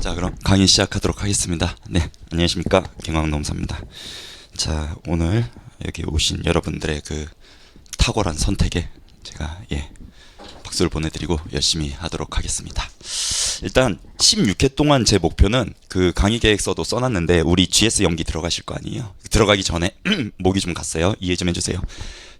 자, 그럼 강의 시작하도록 하겠습니다. 네, 안녕하십니까, 경광노무사입니다. 자, 오늘 여기 오신 여러분들의 그 탁월한 선택에 제가 박수를 보내드리고 열심히 하도록 하겠습니다. 일단 16회 동안 제 목표는 그 강의 계획서도 써놨는데 우리 GS 연기 들어가실 거 아니에요. 들어가기 전에 목이 좀 갔어요. 이해 좀 해주세요.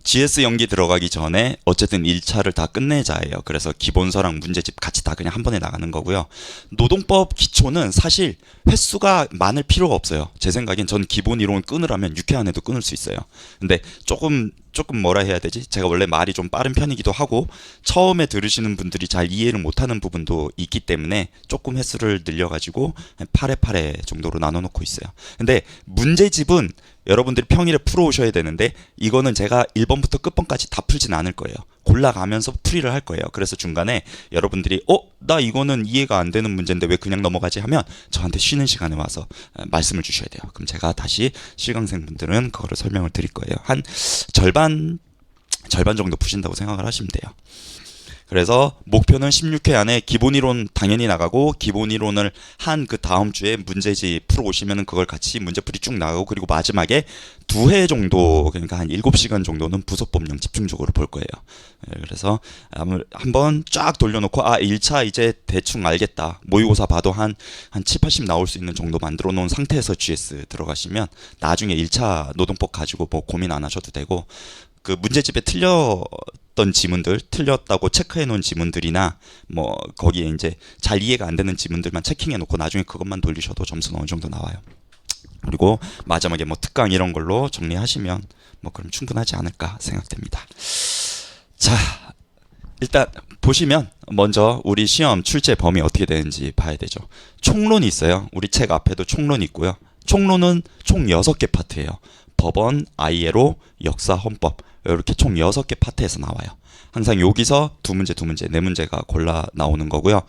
GS 연기 들어가기 전에 어쨌든 1차를 다 끝내자예요. 그래서 기본서랑 문제집 같이 다 그냥 한 번에 나가는 거고요. 노동법 기초는 사실 횟수가 많을 필요가 없어요. 제 생각엔 전 기본 이론을 끊으라면 6회 안에도 끊을 수 있어요. 근데 조금 뭐라 해야 되지? 제가 원래 말이 좀 빠른 편이기도 하고 처음에 들으시는 분들이 잘 이해를 못하는 부분도 있기 때문에 조금 횟수를 늘려가지고 8회 8회 정도로 나눠놓고 있어요. 근데 문제집은 여러분들이 평일에 풀어오셔야 되는데 이거는 제가 1번부터 끝번까지 다 풀진 않을 거예요. 골라가면서 풀이를 할 거예요. 그래서 중간에 여러분들이 나 이거는 이해가 안 되는 문제인데 왜 그냥 넘어가지 하면 저한테 쉬는 시간에 와서 말씀을 주셔야 돼요. 그럼 제가 다시 실강생분들은 그거를 설명을 드릴 거예요. 한 절반 정도 푸신다고 생각을 하시면 돼요. 그래서 목표는 16회 안에 기본이론 당연히 나가고 기본이론을 한 그 다음 주에 문제집 풀어오시면 그걸 같이 문제풀이 쭉 나가고 그리고 마지막에 2회 정도 그러니까 한 7시간 정도는 부속법령 집중적으로 볼 거예요. 그래서 한번 쫙 돌려놓고 1차 이제 대충 알겠다. 모의고사 봐도 한 7, 80 나올 수 있는 정도 만들어 놓은 상태에서 GS 들어가시면 나중에 1차 노동법 가지고 뭐 고민 안 하셔도 되고 그 문제집에 틀렸던 지문들, 틀렸다고 체크해 놓은 지문들이나 뭐 거기에 이제 잘 이해가 안 되는 지문들만 체킹해 놓고 나중에 그것만 돌리셔도 점수는 어느 정도 나와요. 그리고 마지막에 뭐 특강 이런 걸로 정리하시면 뭐 그럼 충분하지 않을까 생각됩니다. 자, 일단 보시면 먼저 우리 시험 출제 범위 어떻게 되는지 봐야 되죠. 총론이 있어요. 우리 책 앞에도 총론이 있고요. 총론은 총 6개 파트예요. 법원, ILO, 역사, 헌법 이렇게 총 6개 파트에서 나와요. 항상 여기서 두 문제, 네 문제가 골라 나오는 거고요.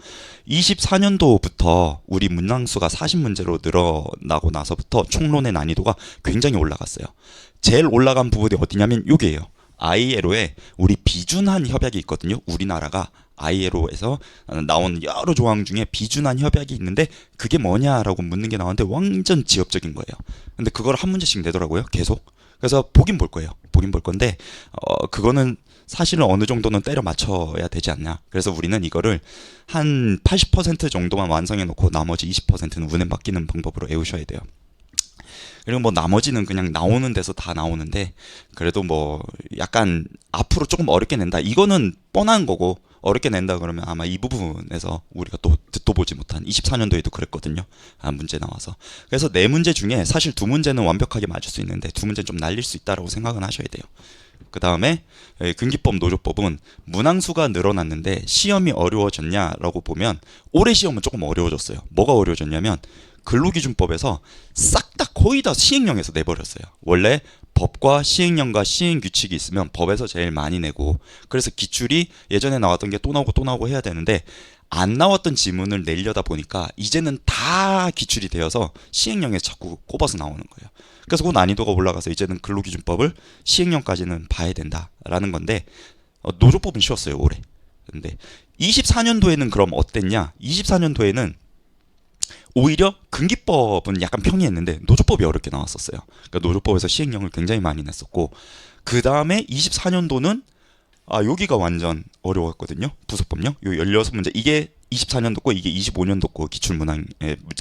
24년도부터 우리 문항수가 40문제로 늘어나고 나서부터 총론의 난이도가 굉장히 올라갔어요. 제일 올라간 부분이 어디냐면 여기예요. ILO에 우리 비준한 협약이 있거든요. 우리나라가 ILO에서 나온 여러 조항 중에 비준한 협약이 있는데 그게 뭐냐라고 묻는 게 나오는데 완전 지엽적인 거예요. 근데 그걸 한 문제씩 내더라고요. 계속. 그래서 보긴 볼 거예요. 보긴 볼 건데 그거는 사실은 어느 정도는 때려 맞춰야 되지 않냐. 그래서 우리는 이거를 한 80% 정도만 완성해 놓고 나머지 20%는 운에 맡기는 방법으로 외우셔야 돼요. 그리고 뭐 나머지는 그냥 나오는 데서 다 나오는데 그래도 뭐 약간 앞으로 조금 어렵게 낸다. 이거는 뻔한 거고 어렵게 낸다 그러면 아마 이 부분에서 우리가 또 듣도 보지 못한 24년도에도 그랬거든요. 문제 나와서. 그래서 4문제 중에 사실 2문제는 완벽하게 맞을 수 있는데 2문제는 좀 날릴 수 있다라고 생각은 하셔야 돼요. 그 다음에 근기법, 노조법은 문항수가 늘어났는데 시험이 어려워졌냐라고 보면 올해 시험은 조금 어려워졌어요. 뭐가 어려워졌냐면 근로기준법에서 싹 다 거의 다 시행령에서 내버렸어요. 원래 법과 시행령과 시행규칙이 있으면 법에서 제일 많이 내고 그래서 기출이 예전에 나왔던 게 또 나오고 해야 되는데 안 나왔던 지문을 내려다 보니까 이제는 다 기출이 되어서 시행령에 자꾸 꼽아서 나오는 거예요. 그래서 그 난이도가 올라가서 이제는 근로기준법을 시행령까지는 봐야 된다라는 건데 노조법은 쉬웠어요 올해. 근데 24년도에는 그럼 어땠냐? 24년도에는 오히려 근기법은 약간 평이했는데 노조법이 어렵게 나왔었어요. 그러니까 노조법에서 시행령을 굉장히 많이 냈었고 그 다음에 24년도는 여기가 완전 어려웠거든요. 부속법령. 요 16문제. 이게 24년도 거 이게 25년도 거 기출문항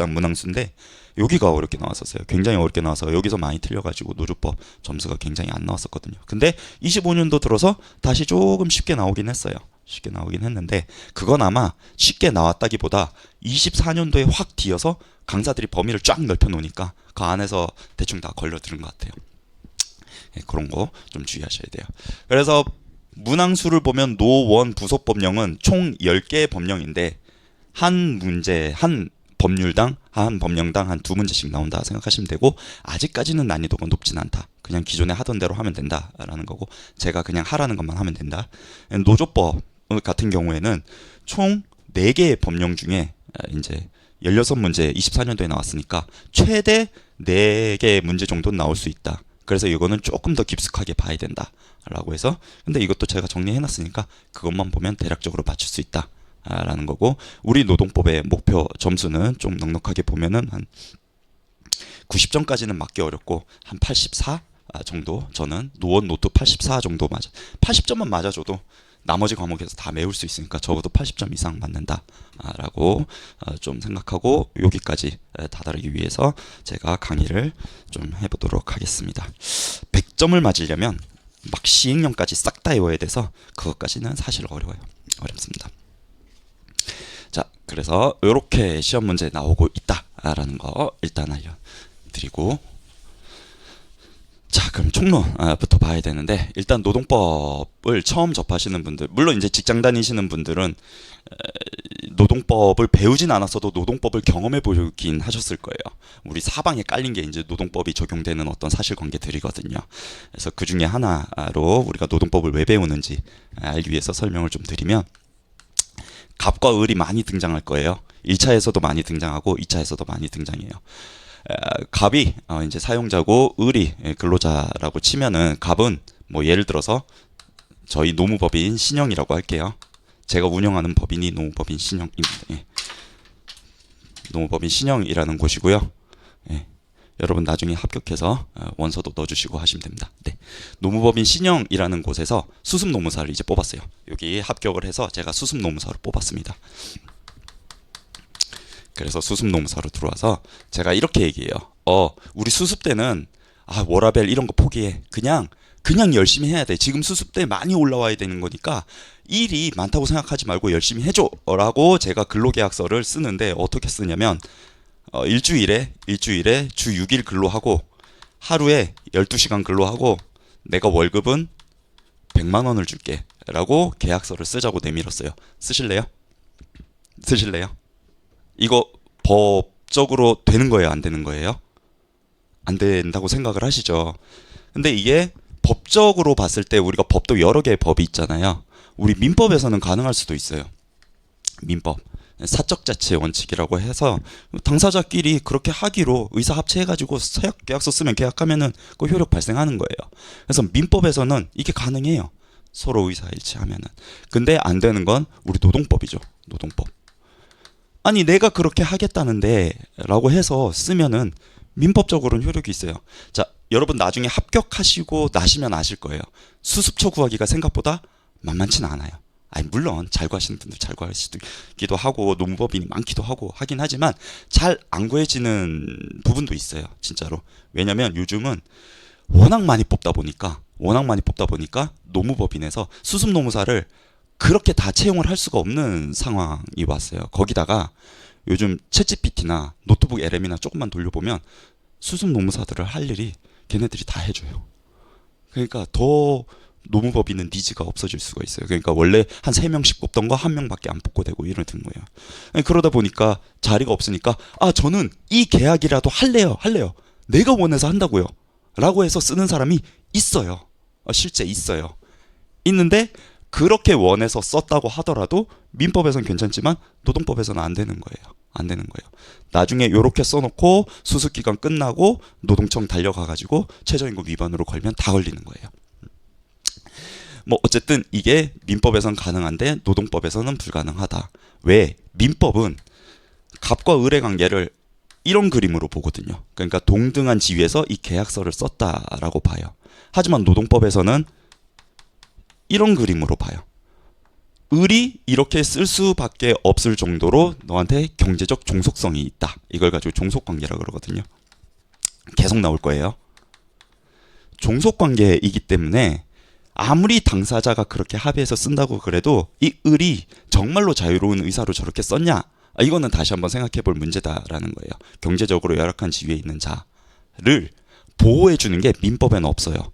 문항수인데 여기가 어렵게 나왔었어요. 굉장히 어렵게 나와서 여기서 많이 틀려가지고 노조법 점수가 굉장히 안 나왔었거든요. 근데 25년도 들어서 다시 조금 쉽게 나오긴 했어요. 쉽게 나오긴 했는데 그건 아마 쉽게 나왔다기보다 24년도에 확 뒤어서 강사들이 범위를 쫙 넓혀 놓으니까 그 안에서 대충 다 걸려드는 것 같아요. 그런 거 좀 주의하셔야 돼요. 그래서 문항수를 보면 노원 부속법령은 총 10개의 법령인데 한 문제 한 법률당 한 법령당 한 2문제씩 나온다 생각하시면 되고 아직까지는 난이도가 높진 않다. 그냥 기존에 하던 대로 하면 된다라는 거고 제가 그냥 하라는 것만 하면 된다. 노조법 같은 경우에는 총 4개의 법령 중에 이제 16문제 24년도에 나왔으니까 최대 4개의 문제 정도는 나올 수 있다. 그래서 이거는 조금 더 깊숙하게 봐야 된다라고 해서 근데 이것도 제가 정리해 놨으니까 그것만 보면 대략적으로 맞출 수 있다 라는 거고, 우리 노동법의 목표 점수는 좀 넉넉하게 보면은 한 90점까지는 맞기 어렵고 한 84 정도, 저는 노원 노트 84 정도 맞아, 80점만 맞아줘도 나머지 과목에서 다 메울 수 있으니까 적어도 80점 이상 맞는다라고 좀 생각하고, 여기까지 다다르기 위해서 제가 강의를 좀 해보도록 하겠습니다. 100점을 맞으려면 막 시행령까지 싹 다 외워야 돼서 그것까지는 사실 어렵습니다. 자, 그래서 이렇게 시험 문제 나오고 있다라는 거 일단 알려드리고, 자, 그럼 총론부터 봐야 되는데, 일단 노동법을 처음 접하시는 분들, 물론 이제 직장 다니시는 분들은 노동법을 배우진 않았어도 노동법을 경험해 보긴 하셨을 거예요. 우리 사방에 깔린 게 이제 노동법이 적용되는 어떤 사실관계들이거든요. 그래서 그 중에 하나로 우리가 노동법을 왜 배우는지 알기 위해서 설명을 좀 드리면, 갑과 을이 많이 등장할 거예요. 1차에서도 많이 등장하고 2차에서도 많이 등장해요. 갑이 이제 사용자고 을이 근로자라고 치면은, 갑은 뭐 예를 들어서 저희 노무법인 신영이라고 할게요. 제가 운영하는 법인이 노무법인 신영입니다. 예. 노무법인 신영이라는 곳이고요. 예. 여러분 나중에 합격해서 원서도 넣어주시고 하시면 됩니다. 네. 노무법인 신영이라는 곳에서 수습노무사를 이제 뽑았어요. 여기 합격을 해서 제가 수습노무사를 뽑았습니다. 그래서 수습노무사로 들어와서 제가 이렇게 얘기해요. 우리 수습 때는 워라벨 이런 거 포기해. 그냥 열심히 해야 돼. 지금 수습 때 많이 올라와야 되는 거니까 일이 많다고 생각하지 말고 열심히 해줘 라고 제가 근로계약서를 쓰는데, 어떻게 쓰냐면 일주일에 주 6일 근로하고 하루에 12시간 근로하고 내가 월급은 100만 원을 줄게 라고 계약서를 쓰자고 내밀었어요. 쓰실래요? 이거 법적으로 되는 거예요, 안 되는 거예요? 안 된다고 생각을 하시죠. 근데 이게 법적으로 봤을 때, 우리가 법도 여러 개의 법이 있잖아요. 우리 민법에서는 가능할 수도 있어요. 민법 사적자치 원칙이라고 해서 당사자끼리 그렇게 하기로 의사합체해가지고 계약서 쓰면 계약하면은 그 효력 발생하는 거예요. 그래서 민법에서는 이게 가능해요, 서로 의사일치하면은. 근데 안 되는 건 우리 노동법이죠. 노동법. 아니 내가 그렇게 하겠다는데 라고 해서 쓰면은 민법적으로는 효력이 있어요. 자, 여러분 나중에 합격하시고 나시면 아실 거예요. 수습처 구하기가 생각보다 만만치는 않아요. 물론 잘 구하시는 분들 잘 구하시기도 하고 노무법인이 많기도 하고 하긴 하지만 잘 안 구해지는 부분도 있어요, 진짜로. 왜냐면 요즘은 워낙 많이 뽑다 보니까 노무법인에서 수습노무사를 그렇게 다 채용을 할 수가 없는 상황이 왔어요. 거기다가 요즘 챗GPT나 노트북 LM이나 조금만 돌려보면 수습노무사들을 할 일이 걔네들이 다 해줘요. 그러니까 더 노무법인은 니즈가 없어질 수가 있어요. 그러니까 원래 한 3명씩 뽑던 거 1명밖에 안 뽑고 되고 이러는 거예요. 그러다 보니까 자리가 없으니까 저는 이 계약이라도 할래요. 내가 원해서 한다고요 라고 해서 쓰는 사람이 있어요. 실제 있어요. 있는데 그렇게 원해서 썼다고 하더라도 민법에서는 괜찮지만 노동법에서는 안 되는 거예요. 나중에 이렇게 써놓고 수습기간 끝나고 노동청 달려가가지고 최저임금 위반으로 걸면 다 걸리는 거예요. 뭐 어쨌든 이게 민법에서는 가능한데 노동법에서는 불가능하다. 왜? 민법은 갑과 을의 관계를 이런 그림으로 보거든요. 그러니까 동등한 지위에서 이 계약서를 썼다라고 봐요. 하지만 노동법에서는 이런 그림으로 봐요. 을이 이렇게 쓸 수밖에 없을 정도로 너한테 경제적 종속성이 있다. 이걸 가지고 종속관계라고 그러거든요. 계속 나올 거예요. 종속관계이기 때문에 아무리 당사자가 그렇게 합의해서 쓴다고 그래도 이 을이 정말로 자유로운 의사로 저렇게 썼냐? 이거는 다시 한번 생각해 볼 문제다라는 거예요. 경제적으로 열악한 지위에 있는 자를 보호해 주는 게 민법에는 없어요.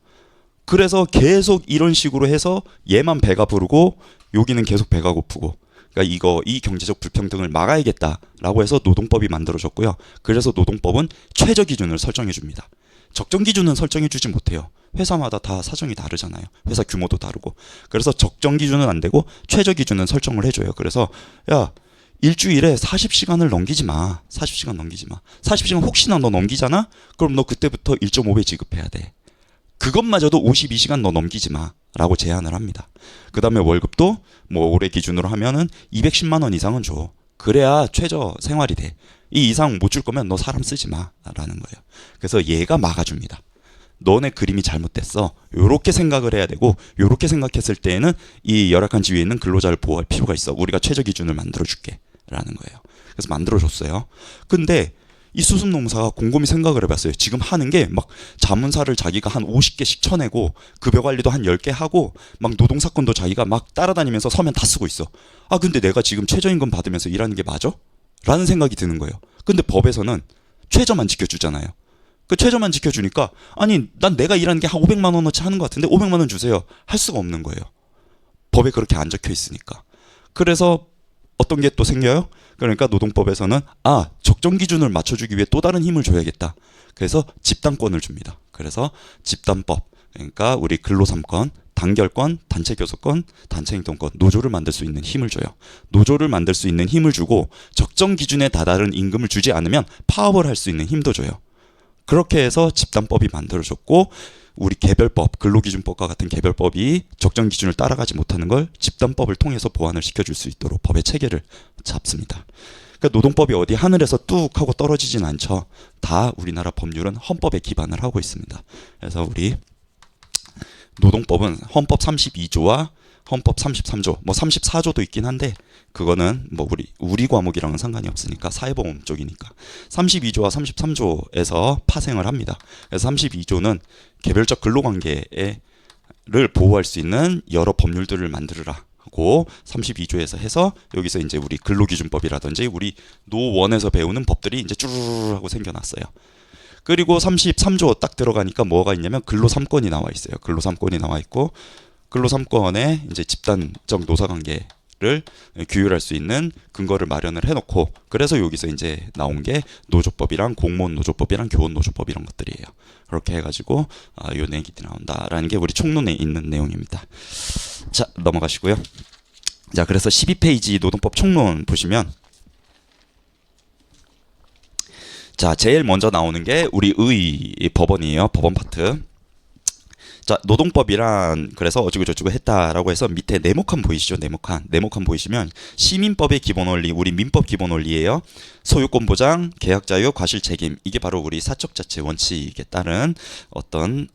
그래서 계속 이런 식으로 해서 얘만 배가 부르고 여기는 계속 배가 고프고, 그러니까 이 경제적 불평등을 막아야겠다라고 해서 노동법이 만들어졌고요. 그래서 노동법은 최저 기준을 설정해 줍니다. 적정 기준은 설정해 주지 못해요. 회사마다 다 사정이 다르잖아요. 회사 규모도 다르고. 그래서 적정 기준은 안 되고 최저 기준은 설정을 해줘요. 그래서 야, 일주일에 40시간을 넘기지 마. 40시간 넘기지 마. 40시간 혹시나 너 넘기잖아? 그럼 너 그때부터 1.5배 지급해야 돼. 그것마저도 52시간 너 넘기지 마 라고 제안을 합니다. 그 다음에 월급도 뭐 올해 기준으로 하면은 210만 원 이상은 줘. 그래야 최저 생활이 돼. 이 이상 못 줄 거면 너 사람 쓰지 마 라는 거예요. 그래서 얘가 막아줍니다. 너네 그림이 잘못됐어. 요렇게 생각을 해야 되고, 요렇게 생각했을 때에는 이 열악한 지위에 있는 근로자를 보호할 필요가 있어. 우리가 최저 기준을 만들어줄게 라는 거예요. 그래서 만들어줬어요. 근데 이 수습노무사가 곰곰이 생각을 해봤어요. 지금 하는 게 막 자문사를 자기가 한 50개씩 쳐내고, 급여 관리도 한 10개 하고, 막 노동사건도 자기가 막 따라다니면서 서면 다 쓰고 있어. 아 근데 내가 지금 최저임금 받으면서 일하는 게 맞아? 라는 생각이 드는 거예요. 근데 법에서는 최저만 지켜주잖아요. 그 최저만 지켜주니까, 아니 난 내가 일하는 게 한 500만 원어치 하는 것 같은데 500만 원 주세요 할 수가 없는 거예요. 법에 그렇게 안 적혀 있으니까. 그래서 어떤 게 또 생겨요? 그러니까 노동법에서는 적정 기준을 맞춰주기 위해 또 다른 힘을 줘야겠다. 그래서 집단권을 줍니다. 그래서 집단법, 그러니까 우리 근로 3권, 단결권, 단체 교섭권, 단체 행동권, 노조를 만들 수 있는 힘을 줘요. 노조를 만들 수 있는 힘을 주고, 적정 기준에 다다른 임금을 주지 않으면 파업을 할 수 있는 힘도 줘요. 그렇게 해서 집단법이 만들어졌고, 우리 개별법, 근로기준법과 같은 개별법이 적정 기준을 따라가지 못하는 걸 집단법을 통해서 보완을 시켜줄 수 있도록 법의 체계를 잡습니다. 그러니까 노동법이 어디 하늘에서 뚝 하고 떨어지진 않죠. 다 우리나라 법률은 헌법에 기반을 하고 있습니다. 그래서 우리 노동법은 헌법 32조와 헌법 33조, 뭐 34조도 있긴 한데, 그거는 뭐 우리 과목이랑은 상관이 없으니까, 사회보험 쪽이니까 32조와 33조에서 파생을 합니다. 그래서 32조는 개별적 근로관계를 보호할 수 있는 여러 법률들을 만들으라 하고, 32조에서 해서 여기서 이제 우리 근로기준법이라든지 우리 노원에서 배우는 법들이 이제 쭈르르 하고 생겨났어요. 그리고 33조 딱 들어가니까 뭐가 있냐면 근로 3권이 나와 있어요. 근로 3권이 나와 있고, 근로 3권에 이제 집단적 노사관계를 규율할 수 있는 근거를 마련을 해놓고, 그래서 여기서 이제 나온 게 노조법이랑 공무원 노조법이랑 교원 노조법 이런 것들이에요. 그렇게 해가지고 요 내용이 나온다라는 게 우리 총론에 있는 내용입니다. 자, 넘어가시고요. 자, 그래서 12페이지 노동법 총론 보시면, 자, 제일 먼저 나오는 게 우리 의 법원이에요. 법원 파트. 자, 노동법이란 그래서 어쩌고저쩌고 했다라고 해서 밑에 네모칸 보이시죠? 네모칸 보이시면 시민법의 기본 원리, 우리 민법 기본 원리예요. 소유권 보장, 계약 자유, 과실 책임, 이게 바로 우리 사적 자치 원칙에 따른 어떤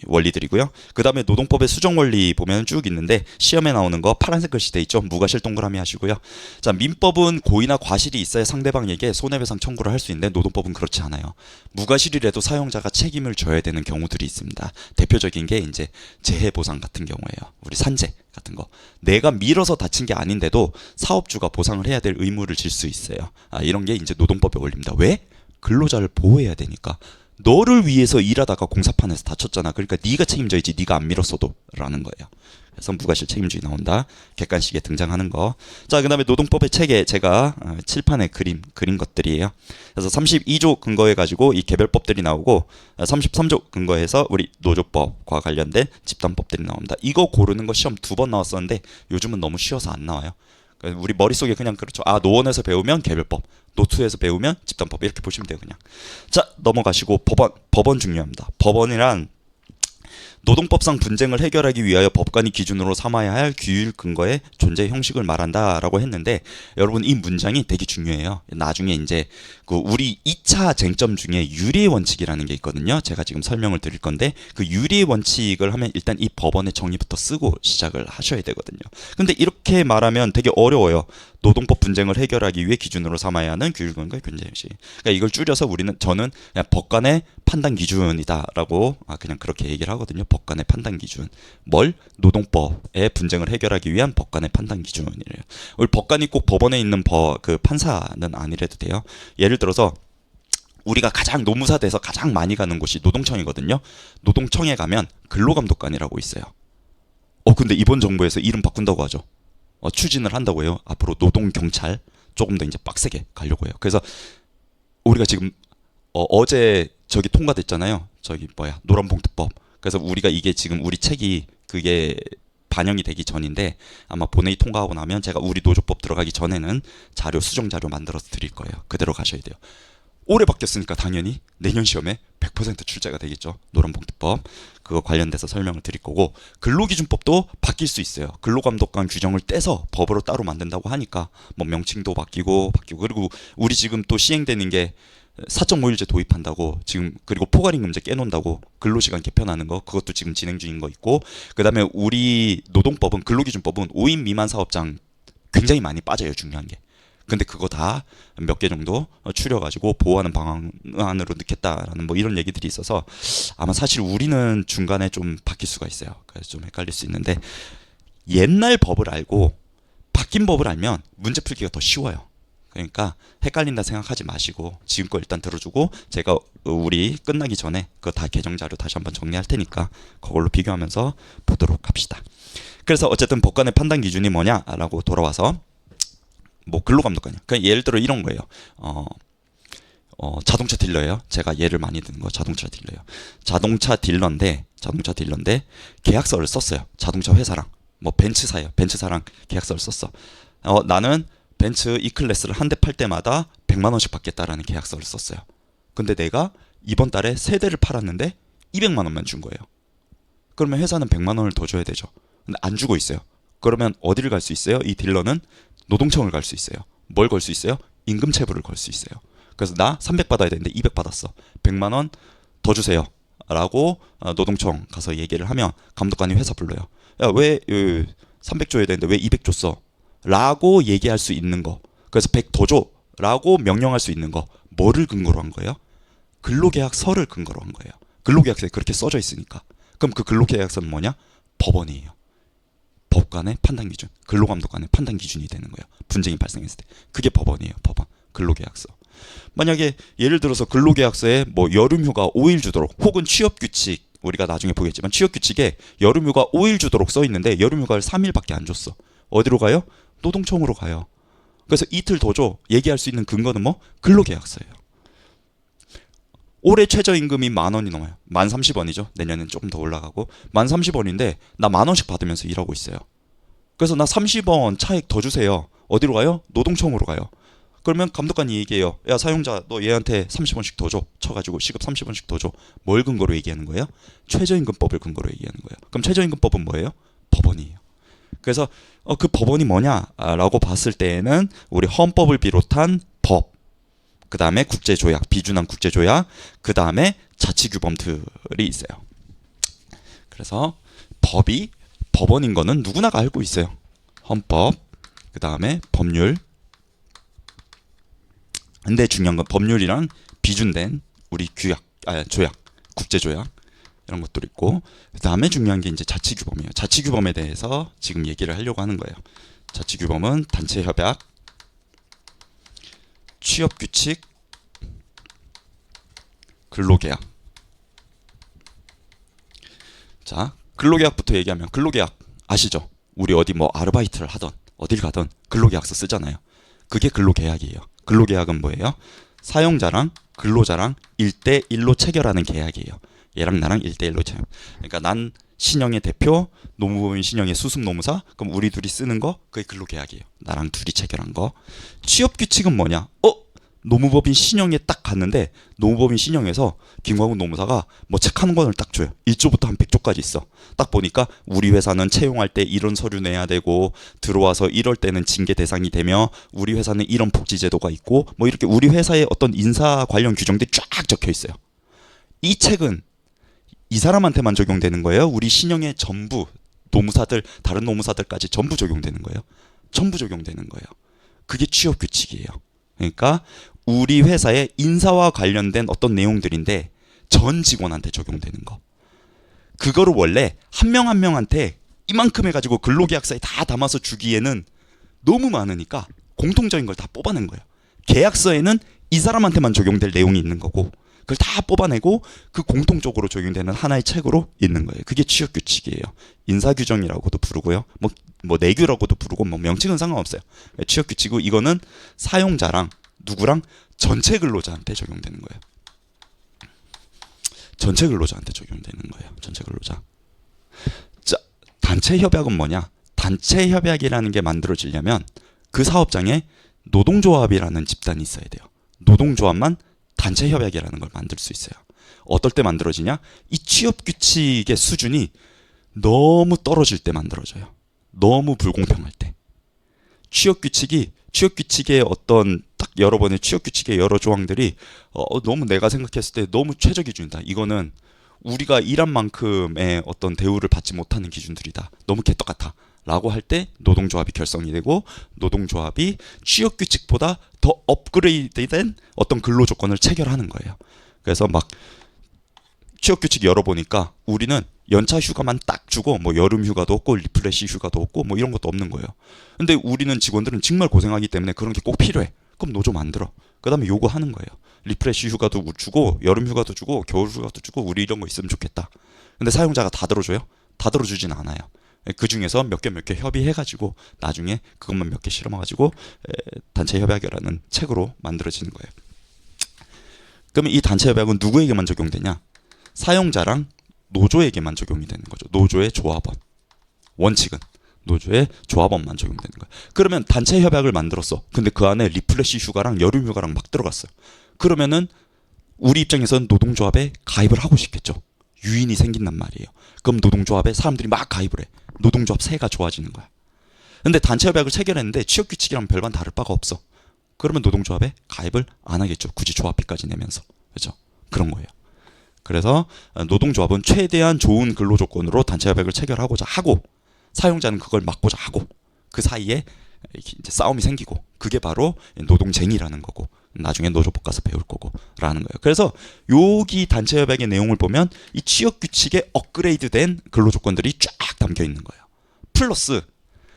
원리들이고요. 그 다음에 노동법의 수정 원리 보면 쭉 있는데, 시험에 나오는 거 파란색 글씨 돼 있죠? 무과실 동그라미 하시고요. 자, 민법은 고의나 과실이 있어야 상대방에게 손해배상 청구를 할 수 있는데, 노동법은 그렇지 않아요. 무과실이라도 사용자가 책임을 져야 되는 경우들이 있습니다. 대표적인 게 이제 재해보상 같은 경우예요. 우리 산재 같은 거. 내가 밀어서 다친 게 아닌데도 사업주가 보상을 해야 될 의무를 질 수 있어요. 이런 게 이제 노동법에 올립니다. 왜? 근로자를 보호해야 되니까. 너를 위해서 일하다가 공사판에서 다쳤잖아. 그러니까 네가 책임져야지, 네가 안 밀었어도 라는 거예요. 그래서 무과실 책임주의 나온다. 객관식에 등장하는 거. 자, 그 다음에 노동법의 체계, 제가 칠판에 그린 것들이에요. 그래서 32조 근거해가지고 이 개별법들이 나오고, 33조 근거해서 우리 노조법과 관련된 집단법들이 나옵니다. 이거 고르는 거 시험 2번 나왔었는데 요즘은 너무 쉬워서 안 나와요. 우리 머릿속에 그냥 그렇죠. 노원에서 배우면 개별법, 노투에서 배우면 집단법, 이렇게 보시면 돼요. 그냥. 자, 넘어가시고 법원 중요합니다. 법원이란 노동법상 분쟁을 해결하기 위하여 법관이 기준으로 삼아야 할 규율 근거의 존재 형식을 말한다라고 했는데, 여러분 이 문장이 되게 중요해요. 나중에 이제 그 우리 2차 쟁점 중에 유리의 원칙이라는 게 있거든요. 제가 지금 설명을 드릴 건데, 그 유리의 원칙을 하면 일단 이 법원의 정의부터 쓰고 시작을 하셔야 되거든요. 근데 이렇게 말하면 되게 어려워요. 노동법 분쟁을 해결하기 위해 기준으로 삼아야 하는 규율 근거의 존재 형식. 그러니까 이걸 줄여서 저는 그냥 법관의 판단 기준이다라고 그냥 그렇게 얘기를 하거든요. 법관의 판단 기준. 뭘? 노동법의 분쟁을 해결하기 위한 법관의 판단 기준이래요. 우리 법관이 꼭 법원에 있는 그 판사는 아니래도 돼요. 예를 들어서 우리가 가장 노무사돼서 가장 많이 가는 곳이 노동청이거든요. 노동청에 가면 근로감독관이라고 있어요. 근데 이번 정부에서 이름 바꾼다고 하죠. 추진을 한다고 해요. 앞으로 노동경찰 조금 더 이제 빡세게 가려고 해요. 그래서 우리가 지금 어제 저기 통과됐잖아요. 노란봉투법. 그래서 우리가 이게 지금 우리 책이 그게 반영이 되기 전인데, 아마 본회의 통과하고 나면 제가 우리 노조법 들어가기 전에는 수정 자료 만들어서 드릴 거예요. 그대로 가셔야 돼요. 올해 바뀌었으니까 당연히 내년 시험에 100% 출제가 되겠죠. 노란봉투법 그거 관련돼서 설명을 드릴 거고, 근로기준법도 바뀔 수 있어요. 근로감독관 규정을 떼서 법으로 따로 만든다고 하니까 뭐 명칭도 바뀌고 그리고 우리 지금 또 시행되는 게 4.5일제 도입한다고 지금, 그리고 포괄임금제 깨놓는다고 근로시간 개편하는 거, 그것도 지금 진행 중인 거 있고, 그 다음에 우리 노동법은, 근로기준법은 5인 미만 사업장 굉장히 많이 빠져요. 중요한 게. 근데 그거 다 몇 개 정도 추려가지고 보호하는 방안으로 넣겠다라는 뭐 이런 얘기들이 있어서 아마 사실 우리는 중간에 좀 바뀔 수가 있어요. 그래서 좀 헷갈릴 수 있는데, 옛날 법을 알고 바뀐 법을 알면 문제 풀기가 더 쉬워요. 그러니까 헷갈린다 생각하지 마시고 지금 거 일단 들어주고, 제가 우리 끝나기 전에 그거 다 개정 자료 다시 한번 정리할 테니까 그걸로 비교하면서 보도록 합시다. 그래서 어쨌든 법관의 판단 기준이 뭐냐라고 돌아와서, 뭐 근로감독관이요. 그냥 예를 들어 이런 거예요. 자동차 딜러예요. 제가 예를 많이 드는 거 자동차 딜러예요. 자동차 딜러인데 계약서를 썼어요. 자동차 회사랑 뭐 벤츠사예요. 벤츠사랑 계약서를 썼어. 나는 벤츠 E클래스를 한 대 팔 때마다 100만 원씩 받겠다라는 계약서를 썼어요. 근데 내가 이번 달에 세 대를 팔았는데 200만 원만 준 거예요. 그러면 회사는 100만 원을 더 줘야 되죠. 근데 안 주고 있어요. 그러면 어디를 갈 수 있어요? 이 딜러는 노동청을 갈 수 있어요. 뭘 걸 수 있어요? 임금 체불을 걸 수 있어요. 그래서 나 300 받아야 되는데 200 받았어. 100만 원 더 주세요. 라고 노동청 가서 얘기를 하면 감독관이 회사 불러요. 야, 왜 300 줘야 되는데 왜 200 줬어? 라고 얘기할 수 있는 거. 그래서 100 더 줘. 라고 명령할 수 있는 거. 뭐를 근거로 한 거예요? 근로계약서를 근거로 한 거예요. 근로계약서에 그렇게 써져 있으니까. 그럼 그 근로계약서는 뭐냐? 법원이에요. 법관의 판단 기준, 근로감독관의 판단 기준이 되는 거예요. 분쟁이 발생했을 때. 그게 법원이에요. 법원. 근로계약서. 만약에 예를 들어서 근로계약서에 뭐 여름휴가 5일 주도록, 혹은 취업규칙, 우리가 나중에 보겠지만 취업규칙에 여름휴가 5일 주도록 써 있는데 여름휴가를 3일밖에 안 줬어. 어디로 가요? 노동청으로 가요. 그래서 이틀 더 줘. 얘기할 수 있는 근거는 뭐? 근로계약서예요. 올해 최저임금이 10,000원이 넘어요. 1030원이죠. 내년엔 조금 더 올라가고 1030원인데 나 10,000원씩 받으면서 일하고 있어요. 그래서 나 30원 차익 더 주세요. 어디로 가요? 노동청으로 가요. 그러면 감독관이 얘기해요. 야, 사용자 너 얘한테 30원씩 더 줘. 쳐가지고 시급 30원씩 더 줘. 뭘 근거로 얘기하는 거예요? 최저임금법을 근거로 얘기하는 거예요. 그럼 최저임금법은 뭐예요? 법원이에요. 그래서 그 법원이 뭐냐라고 봤을 때에는 우리 헌법을 비롯한 법, 그 다음에 국제조약, 비준한 국제조약, 그 다음에 자치규범들이 있어요. 그래서 법원인 거는 누구나 알고 있어요. 헌법, 그 다음에 법률. 근데 중요한 건 법률이랑 비준된 우리 조약, 국제조약 이런 것도 있고, 그 다음에 중요한 게 이제 자치규범이에요. 자치규범에 대해서 지금 얘기를 하려고 하는 거예요. 자치규범은 단체협약, 취업규칙, 근로계약. 자, 근로계약부터 얘기하면, 근로계약 아시죠? 우리 어디 뭐 아르바이트를 하던 어딜 가던 근로계약서 쓰잖아요. 그게 근로계약이에요. 근로계약은 뭐예요? 사용자랑 근로자랑 1대1로 체결하는 계약이에요. 얘랑 나랑 1대1로 체결. 그러니까 난 신영의 대표, 노무법인 신영의 수습노무사, 그럼 우리 둘이 쓰는 거 그게 근로계약이에요. 나랑 둘이 체결한 거. 취업규칙은 뭐냐? 노무법인 신영에 딱 갔는데 노무법인 신영에서 김광훈 노무사가 뭐 책 한 권을 딱 줘요. 1조부터 한 100조까지 있어. 딱 보니까 우리 회사는 채용할 때 이런 서류 내야 되고, 들어와서 이럴 때는 징계 대상이 되며, 우리 회사는 이런 복지제도가 있고, 뭐 이렇게 우리 회사의 어떤 인사 관련 규정들이 쫙 적혀 있어요. 이 책은 이 사람한테만 적용되는 거예요? 우리 신영의 전부 노무사들, 다른 노무사들까지 전부 적용되는 거예요? 전부 적용되는 거예요. 그게 취업규칙이에요. 그러니까 우리 회사의 인사와 관련된 어떤 내용들인데 전 직원한테 적용되는 거. 그거를 원래 한 명 한 명한테 이만큼 해가지고 근로계약서에 다 담아서 주기에는 너무 많으니까 공통적인 걸 다 뽑아낸 거예요. 계약서에는 이 사람한테만 적용될 내용이 있는 거고, 그걸 다 뽑아내고 그 공통적으로 적용되는 하나의 책으로 있는 거예요. 그게 취업규칙이에요. 인사규정이라고도 부르고요. 뭐 내규라고도 부르고, 뭐 명칭은 상관없어요. 취업규칙이고, 이거는 사용자랑 누구랑 전체 근로자한테 적용되는 거예요. 전체 근로자한테 적용되는 거예요. 전체 근로자. 자, 단체 협약은 뭐냐? 단체 협약이라는 게 만들어지려면 그 사업장에 노동조합이라는 집단이 있어야 돼요. 노동조합만 단체 협약이라는 걸 만들 수 있어요. 어떨 때 만들어지냐? 이 취업 규칙의 수준이 너무 떨어질 때 만들어져요. 너무 불공평할 때. 취업 규칙의 어떤 딱 여러 번의 취업 규칙의 여러 조항들이 너무 내가 생각했을 때 너무 최저 기준이다. 이거는 우리가 일한 만큼의 어떤 대우를 받지 못하는 기준들이다. 너무 개떡같아. 라고 할 때 노동조합이 결성이 되고 노동조합이 취업 규칙보다 더 업그레이드된 어떤 근로 조건을 체결하는 거예요. 그래서 막 취업 규칙 열어보니까 우리는 연차 휴가만 딱 주고 뭐 여름 휴가도 없고 리프레시 휴가도 없고 뭐 이런 것도 없는 거예요. 근데 우리는 직원들은 정말 고생하기 때문에 그런 게 꼭 필요해. 그럼 노조 만들어. 그 다음에 요구하는 거예요. 리프레시 휴가도 주고 여름 휴가도 주고 겨울 휴가도 주고 우리 이런 거 있으면 좋겠다. 근데 사용자가 다 들어줘요? 다 들어주진 않아요. 그 중에서 몇 개 협의해가지고 나중에 그것만 몇 개 실험해가지고 단체 협약이라는 책으로 만들어지는 거예요. 그러면 이 단체 협약은 누구에게만 적용되냐? 사용자랑 노조에게만 적용이 되는 거죠. 노조의 조합원. 원칙은 노조의 조합원만 적용되는 거예요. 그러면 단체 협약을 만들었어. 근데 그 안에 리프레시 휴가랑 여름 휴가랑 막 들어갔어요. 그러면은 우리 입장에서는 노동조합에 가입을 하고 싶겠죠. 유인이 생긴단 말이에요. 그럼 노동조합에 사람들이 막 가입을 해. 노동조합 세가 좋아지는 거야. 근데 단체 협약을 체결했는데 취업 규칙이랑 별반 다를 바가 없어. 그러면 노동조합에 가입을 안 하겠죠. 굳이 조합비까지 내면서. 그렇죠? 그런 거예요. 그래서 노동조합은 최대한 좋은 근로 조건으로 단체 협약을 체결하고자 하고 사용자는 그걸 막고자 하고 그 사이에 이제 싸움이 생기고 그게 바로 노동쟁이라는 거고 나중에 노조법 가서 배울 거고 라는 거예요. 그래서 여기 단체 협약의 내용을 보면 이 취업 규칙에 업그레이드된 근로 조건들이 쫙 담겨 있는 거예요. 플러스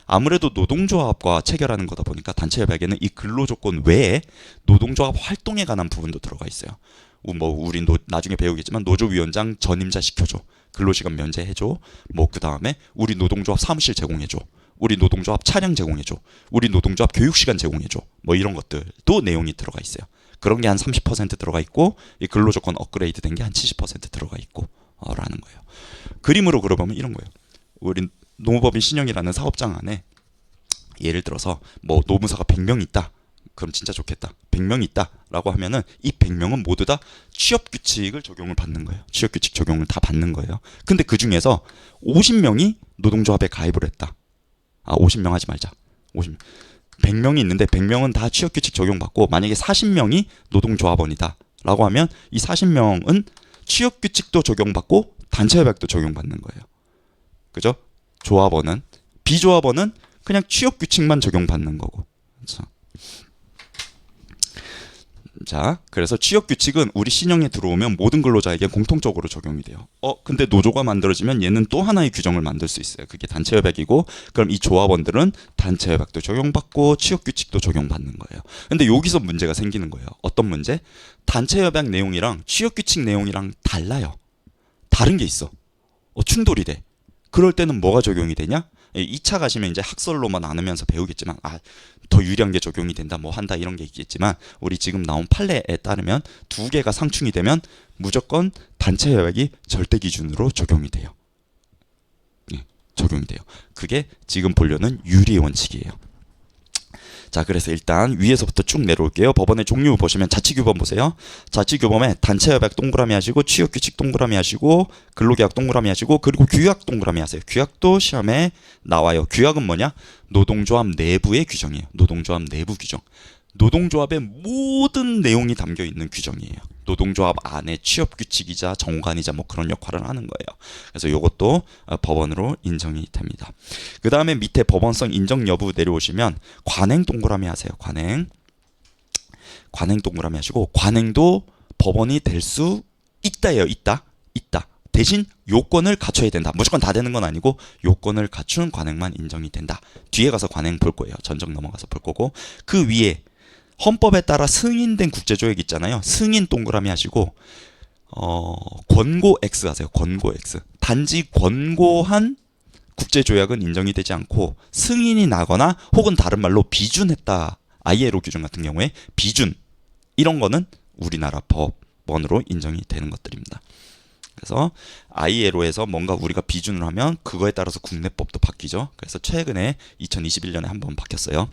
아무래도 노동조합과 체결하는 거다 보니까 단체 협약에는 이 근로 조건 외에 노동조합 활동에 관한 부분도 들어가 있어요. 뭐 우리 나중에 배우겠지만 노조위원장 전임자 시켜줘, 근로시간 면제해줘, 뭐 그 다음에 우리 노동조합 사무실 제공해줘, 우리 노동조합 차량 제공해줘, 우리 노동조합 교육시간 제공해줘, 뭐 이런 것들도 내용이 들어가 있어요. 그런 게 한 30% 들어가 있고 이 근로조건 업그레이드 된 게 한 70% 들어가 있고 라는 거예요. 그림으로 그려보면 이런 거예요. 우리 노무법인 신영이라는 사업장 안에 예를 들어서 뭐 노무사가 100명 있다. 그럼 진짜 좋겠다. 100명 있다라고 하면은 이 100명은 모두 다 취업 규칙을 적용을 받는 거예요. 취업 규칙 적용을 다 받는 거예요. 근데 그 중에서 50명이 노동조합에 가입을 했다. 50명 하지 말자. 100명이 있는데 100명은 다 취업 규칙 적용받고 만약에 40명이 노동조합원이다라고 하면 이 40명은 취업 규칙도 적용받고 단체 협약도 적용받는 거예요. 그죠? 조합원은 비조합원은 그냥 취업 규칙만 적용받는 거고. 그렇죠? 자, 그래서 취업 규칙은 우리 신형에 들어오면 모든 근로자에게 공통적으로 적용이 돼요. 근데 노조가 만들어지면 얘는 또 하나의 규정을 만들 수 있어요. 그게 단체 협약이고, 그럼 이 조합원들은 단체 협약도 적용받고 취업 규칙도 적용받는 거예요. 근데 여기서 문제가 생기는 거예요. 어떤 문제? 단체 협약 내용이랑 취업 규칙 내용이랑 달라요. 다른 게 있어. 충돌이 돼. 그럴 때는 뭐가 적용이 되냐? 2차 가시면 이제 학설로만 나누면서 배우겠지만 더 유리한 게 적용이 된다 뭐 한다 이런 게 있겠지만 우리 지금 나온 판례에 따르면 두 개가 상충이 되면 무조건 단체 협약이 절대 기준으로 적용이 돼요. 적용이 돼요. 그게 지금 보려는 유리 원칙이에요. 자, 그래서 일단 위에서부터 쭉 내려올게요. 법원의 종류 보시면 자치규범 보세요. 자치규범에 단체협약 동그라미 하시고 취업규칙 동그라미 하시고 근로계약 동그라미 하시고 그리고 규약 동그라미 하세요. 규약도 시험에 나와요. 규약은 뭐냐? 노동조합 내부의 규정이에요. 노동조합 내부 규정. 노동조합의 모든 내용이 담겨 있는 규정이에요. 노동조합 안에 취업규칙이자 정관이자 뭐 그런 역할을 하는 거예요. 그래서 이것도 법원으로 인정이 됩니다. 그 다음에 밑에 법원성 인정 여부 내려오시면 관행 동그라미 하세요. 관행 동그라미 하시고 관행도 법원이 될 수 있다예요. 있다. 대신 요건을 갖춰야 된다. 무조건 다 되는 건 아니고 요건을 갖춘 관행만 인정이 된다. 뒤에 가서 관행 볼 거예요. 전적 넘어가서 볼 거고 그 위에 헌법에 따라 승인된 국제조약 있잖아요. 승인 동그라미 하시고 권고 X 하세요. 권고 X. 단지 권고한 국제조약은 인정이 되지 않고 승인이 나거나 혹은 다른 말로 비준했다. ILO 규정 같은 경우에 비준 이런 거는 우리나라 법원으로 인정이 되는 것들입니다. 그래서 ILO에서 뭔가 우리가 비준을 하면 그거에 따라서 국내법도 바뀌죠. 그래서 최근에 2021년에 한번 바뀌었어요.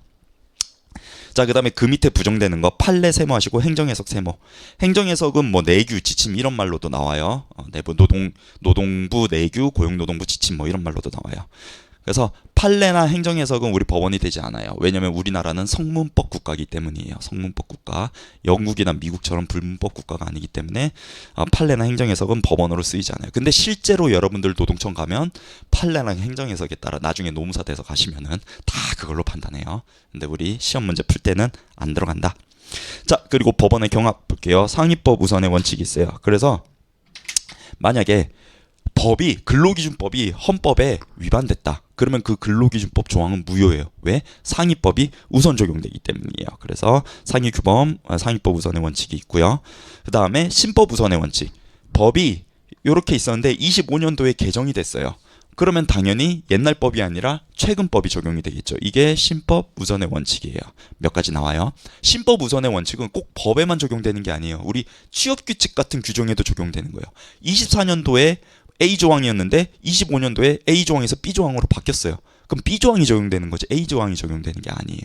자, 그다음에 그 밑에 부정되는 거 판례 세모하시고 행정해석 세모. 행정해석은 뭐 내규, 지침 이런 말로도 나와요. 내부 노동부 내규, 고용노동부 지침 뭐 이런 말로도 나와요. 그래서 판례나 행정해석은 우리 법원이 되지 않아요. 왜냐면 우리나라는 성문법 국가이기 때문이에요. 성문법 국가. 영국이나 미국처럼 불문법 국가가 아니기 때문에 판례나 행정해석은 법원으로 쓰이지 않아요. 근데 실제로 여러분들 노동청 가면 판례나 행정해석에 따라 나중에 노무사 돼서 가시면은 다 그걸로 판단해요. 근데 우리 시험 문제 풀 때는 안 들어간다. 자, 그리고 법원의 경합 볼게요. 상위법 우선의 원칙이 있어요. 그래서 만약에 법이 근로기준법이 헌법에 위반됐다. 그러면 그 근로기준법 조항은 무효예요. 왜? 상위법이 우선 적용되기 때문이에요. 그래서 상위규범, 상위법 우선의 원칙이 있고요. 그 다음에 신법 우선의 원칙. 법이 이렇게 있었는데 25년도에 개정이 됐어요. 그러면 당연히 옛날 법이 아니라 최근 법이 적용이 되겠죠. 이게 신법 우선의 원칙이에요. 몇 가지 나와요. 신법 우선의 원칙은 꼭 법에만 적용되는 게 아니에요. 우리 취업규칙 같은 규정에도 적용되는 거예요. 24년도에 A조항이었는데 25년도에 A조항에서 B조항으로 바뀌었어요. 그럼 B조항이 적용되는 거지 A조항이 적용되는 게 아니에요.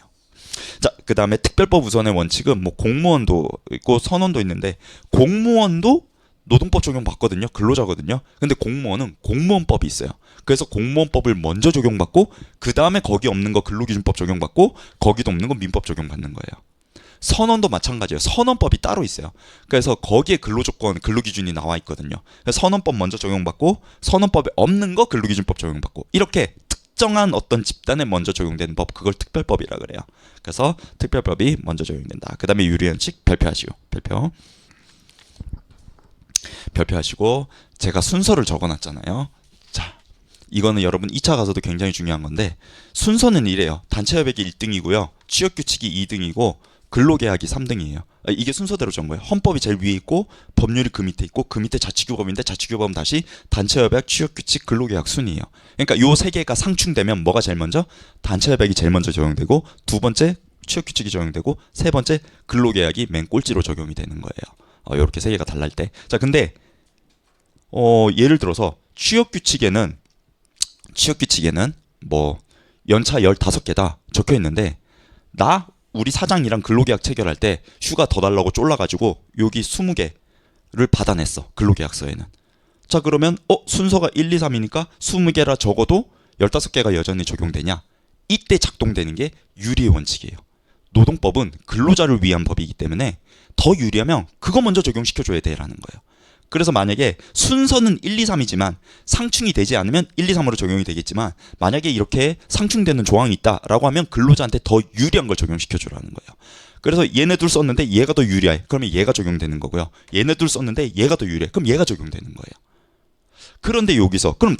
자, 그 다음에 특별법 우선의 원칙은 뭐 공무원도 있고 선원도 있는데 공무원도 노동법 적용받거든요. 근로자거든요. 근데 공무원은 공무원법이 있어요. 그래서 공무원법을 먼저 적용받고 그 다음에 거기 없는 거 근로기준법 적용받고 거기도 없는 거 민법 적용받는 거예요. 선원도 마찬가지예요. 선원법이 따로 있어요. 그래서 거기에 근로조건, 근로기준이 나와 있거든요. 그래서 선원법 먼저 적용받고 선원법에 없는 거 근로기준법 적용받고 이렇게 특정한 어떤 집단에 먼저 적용되는 법, 그걸 특별법이라 그래요. 그래서 특별법이 먼저 적용된다. 그 다음에 유리원칙 발표하시오. 발표하시고 제가 순서를 적어놨잖아요. 자, 이거는 여러분 2차 가서도 굉장히 중요한 건데 순서는 이래요. 단체협약이 1등이고요. 취업규칙이 2등이고 근로계약이 3등이에요. 이게 순서대로 적은 거예요. 헌법이 제일 위에 있고 법률이 그 밑에 있고 그 밑에 자치규범인데 자치규범 다시 단체협약, 취업규칙, 근로계약 순이에요. 그러니까 요 세 개가 상충되면 뭐가 제일 먼저? 단체협약이 제일 먼저 적용되고 두 번째 취업규칙이 적용되고 세 번째 근로계약이 맨 꼴찌로 적용이 되는 거예요. 요렇게 세 개가 달랄 때. 자, 근데 예를 들어서 취업규칙에는 뭐 연차 15개다 적혀 있는데 우리 사장이랑 근로계약 체결할 때 휴가 더 달라고 쫄라가지고 여기 20개를 받아냈어. 근로계약서에는. 자, 그러면 순서가 1, 2, 3이니까 20개라 적어도 15개가 여전히 적용되냐? 이때 작동되는 게 유리의 원칙이에요. 노동법은 근로자를 위한 법이기 때문에 더 유리하면 그거 먼저 적용시켜줘야 돼라는 거예요. 그래서 만약에 순서는 1, 2, 3이지만 상충이 되지 않으면 1, 2, 3으로 적용이 되겠지만 만약에 이렇게 상충되는 조항이 있다라고 하면 근로자한테 더 유리한 걸 적용시켜주라는 거예요. 그래서 얘네 둘 썼는데 얘가 더 유리해. 그러면 얘가 적용되는 거고요. 얘네 둘 썼는데 얘가 더 유리해. 그럼 얘가 적용되는 거예요. 그런데 여기서 그럼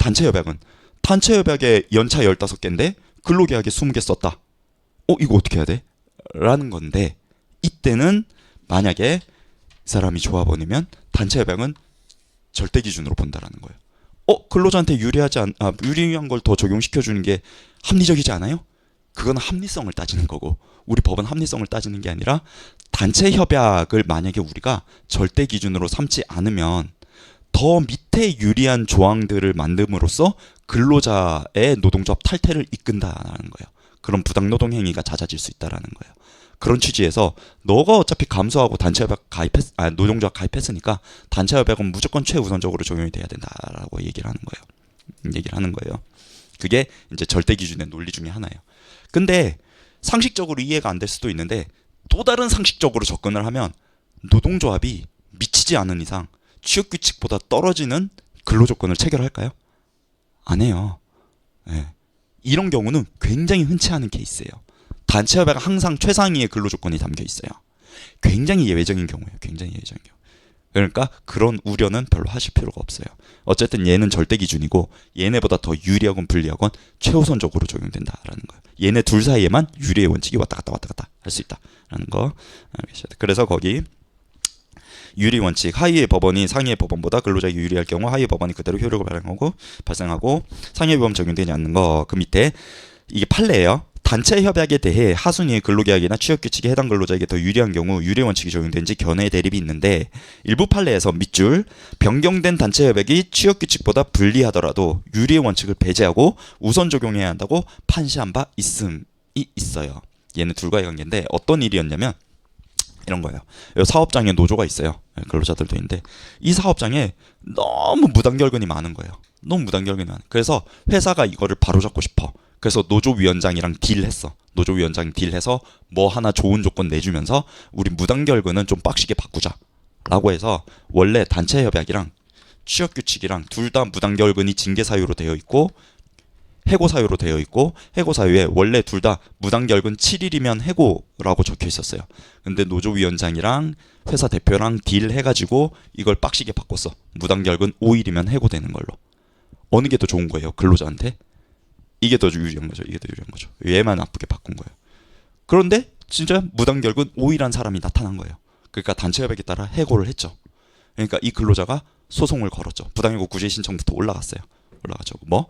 단체협약에 연차 15개인데 근로계약에 20개 썼다. 이거 어떻게 해야 돼? 라는 건데 이때는 만약에 사람이 조합원이면 단체협약은 절대 기준으로 본다라는 거예요. 근로자한테 유리한 걸 더 적용시켜주는 게 합리적이지 않아요? 그건 합리성을 따지는 거고 우리 법은 합리성을 따지는 게 아니라 단체협약을 만약에 우리가 절대 기준으로 삼지 않으면 더 밑에 유리한 조항들을 만듦으로써 근로자의 노동조합 탈퇴를 이끈다라는 거예요. 그런 부당노동 행위가 잦아질 수 있다라는 거예요. 그런 취지에서 너가 어차피 감수하고 단체협약 노동조합 가입했으니까 단체협약은 무조건 최우선적으로 적용이 돼야 된다라고 얘기를 하는 거예요. 그게 이제 절대 기준의 논리 중에 하나예요. 근데 상식적으로 이해가 안 될 수도 있는데 또 다른 상식적으로 접근을 하면 노동조합이 미치지 않은 이상 취업규칙보다 떨어지는 근로조건을 체결할까요? 안 해요. 네. 이런 경우는 굉장히 흔치 않은 케이스예요. 단체협약은 항상 최상위의 근로조건이 담겨 있어요. 굉장히 예외적인 경우예요. 그러니까 그런 우려는 별로 하실 필요가 없어요. 어쨌든 얘는 절대 기준이고 얘네보다 더 유리하건 불리하건 최우선적으로 적용된다라는 거예요. 얘네 둘 사이에만 유리의 원칙이 왔다 갔다 할 수 있다라는 거 알겠어요. 그래서 거기 유리 원칙, 하위의 법원이 상위의 법원보다 근로자에게 유리할 경우 하위의 법원이 그대로 효력을 발생하고 상위의 법원 적용되지 않는 거. 그 밑에 이게 판례예요. 단체 협약에 대해 하순위의 근로계약이나 취업규칙이 해당 근로자에게 더 유리한 경우 유리 원칙이 적용되는지 견해 대립이 있는데 일부 판례에서 밑줄 변경된 단체 협약이 취업규칙보다 불리하더라도 유리의 원칙을 배제하고 우선 적용해야 한다고 판시한 바 있음이 있어요. 얘네 둘과의 관계인데 어떤 일이었냐면 이런 거예요. 이 사업장에 노조가 있어요. 근로자들도 있는데 이 사업장에 너무 무단결근이 많은 거예요. 너무 무단결근이 많아. 그래서 회사가 이거를 바로잡고 싶어. 그래서 노조위원장이랑 딜했어. 노조위원장 딜해서 뭐 하나 좋은 조건 내주면서 우리 무단결근은 좀 빡시게 바꾸자. 라고 해서 원래 단체 협약이랑 취업 규칙이랑 둘 다 무단결근이 징계 사유로 되어 있고 해고 사유로 되어 있고 해고 사유에 원래 둘 다 무단결근 7일이면 해고라고 적혀 있었어요. 근데 노조위원장이랑 회사 대표랑 딜 해가지고 이걸 빡시게 바꿨어. 무단결근 5일이면 해고되는 걸로. 어느 게 더 좋은 거예요? 근로자한테? 이게 더 유리한 거죠. 이게 더 유리한 거죠. 얘만 나쁘게 바꾼 거예요. 그런데 진짜 무단결근 5일한 사람이 나타난 거예요. 그러니까 단체 협약에 따라 해고를 했죠. 그러니까 이 근로자가 소송을 걸었죠. 부당해고 구제 신청부터 올라갔어요. 올라가죠. 뭐?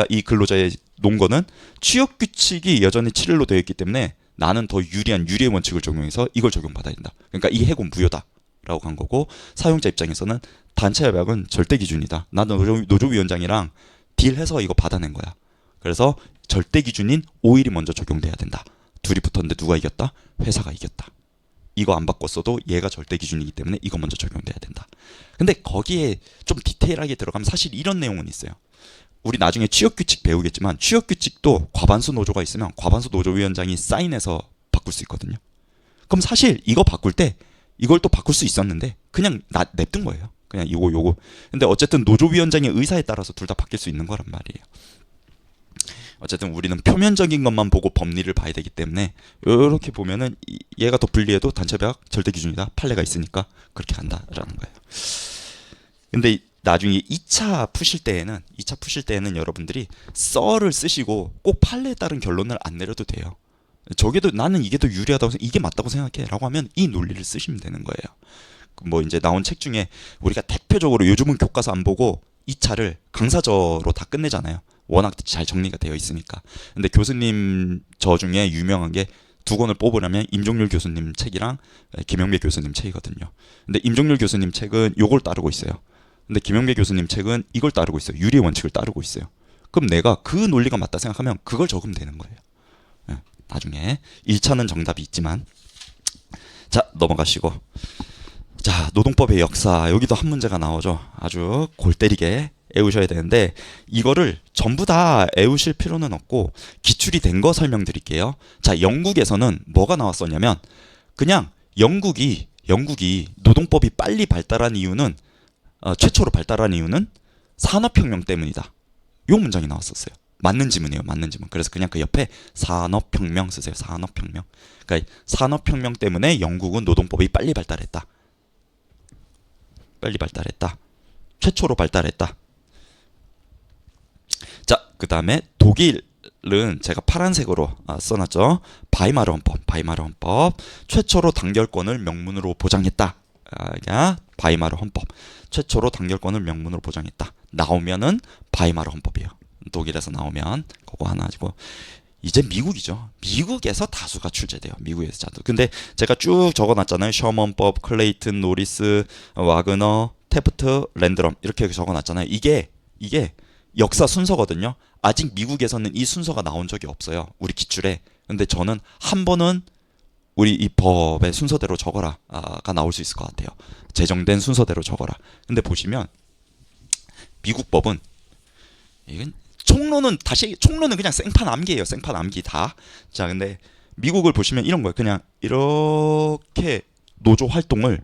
이 근로자의 논거는 취업 규칙이 여전히 7일로 되어 있기 때문에 나는 더 유리한 유리의 원칙을 적용해서 이걸 적용받아야 된다. 그러니까 이 해고는 무효다라고 간 거고 사용자 입장에서는 단체 협약은 절대 기준이다. 나는 노조위원장이랑 딜해서 이거 받아낸 거야. 그래서 절대 기준인 5일이 먼저 적용돼야 된다. 둘이 붙었는데 누가 이겼다? 회사가 이겼다. 이거 안 바꿨어도 얘가 절대 기준이기 때문에 이거 먼저 적용돼야 된다. 근데 거기에 좀 디테일하게 들어가면 사실 이런 내용은 있어요. 우리 나중에 취업규칙 배우겠지만 취업규칙도 과반수 노조가 있으면 과반수 노조위원장이 사인해서 바꿀 수 있거든요. 그럼 사실 이거 바꿀 때 이걸 또 바꿀 수 있었는데 그냥 냅둔 거예요. 그냥 요거. 근데 어쨌든 노조위원장의 의사에 따라서 둘 다 바뀔 수 있는 거란 말이에요. 어쨌든 우리는 표면적인 것만 보고 법리를 봐야 되기 때문에 이렇게 보면은 얘가 더 불리해도 단체협약 절대 기준이다. 판례가 있으니까 그렇게 간다라는 거예요. 근데 나중에 2차 푸실 때에는 여러분들이 썰을 쓰시고 꼭 판례에 따른 결론을 안 내려도 돼요. 저게도 나는 이게 더 유리하다고 이게 맞다고 생각해라고 하면 이 논리를 쓰시면 되는 거예요. 뭐 이제 나온 책 중에 우리가 대표적으로 요즘은 교과서 안 보고 2차를 강사저로 다 끝내잖아요. 워낙 잘 정리가 되어 있으니까. 근데 교수님 저 중에 유명한 게 두 권을 뽑으려면 임종률 교수님 책이랑 김영배 교수님 책이거든요. 근데 임종률 교수님 책은 요걸 따르고 있어요. 근데 김영배 교수님 책은 이걸 따르고 있어요. 유리의 원칙을 따르고 있어요. 그럼 내가 그 논리가 맞다 생각하면 그걸 적으면 되는 거예요. 나중에 1차는 정답이 있지만 자 넘어가시고 자 노동법의 역사 여기도 한 문제가 나오죠. 아주 골 때리게 애우셔야 되는데 이거를 전부 다 애우실 필요는 없고 기출이 된 거 설명드릴게요. 자 영국에서는 뭐가 나왔었냐면 그냥 영국이 노동법이 빨리 발달한 이유는 최초로 발달한 이유는 산업혁명 때문이다. 요 문장이 나왔었어요. 맞는 지문이에요. 맞는 지문. 그래서 그냥 그 옆에 산업혁명 쓰세요. 산업혁명. 그러니까 산업혁명 때문에 영국은 노동법이 빨리 발달했다. 빨리 발달했다. 최초로 발달했다. 자, 그 다음에 독일은 제가 파란색으로 써놨죠. 바이마르 헌법. 최초로 단결권을 명문으로 보장했다. 바이마르 헌법. 최초로 단결권을 명문으로 보장했다. 나오면은 바이마르 헌법이에요. 독일에서 나오면 그거 하나 가지고 이제 미국이죠. 미국에서 다수가 출제돼요. 미국에서 다수. 근데 제가 쭉 적어놨잖아요. 셔먼법, 클레이튼, 노리스, 와그너, 테프트, 랜드럼 이렇게 적어놨잖아요. 이게 역사 순서거든요. 아직 미국에서는 이 순서가 나온 적이 없어요. 우리 기출에. 근데 저는 한 번은 우리 이 법의 순서대로 적어라가 나올 수 있을 것 같아요. 제정된 순서대로 적어라. 근데 보시면 미국 법은 이건 총론은 그냥 생판 암기예요. 생판 암기 다. 자, 근데 미국을 보시면 이런 거예요. 그냥 이렇게 노조 활동을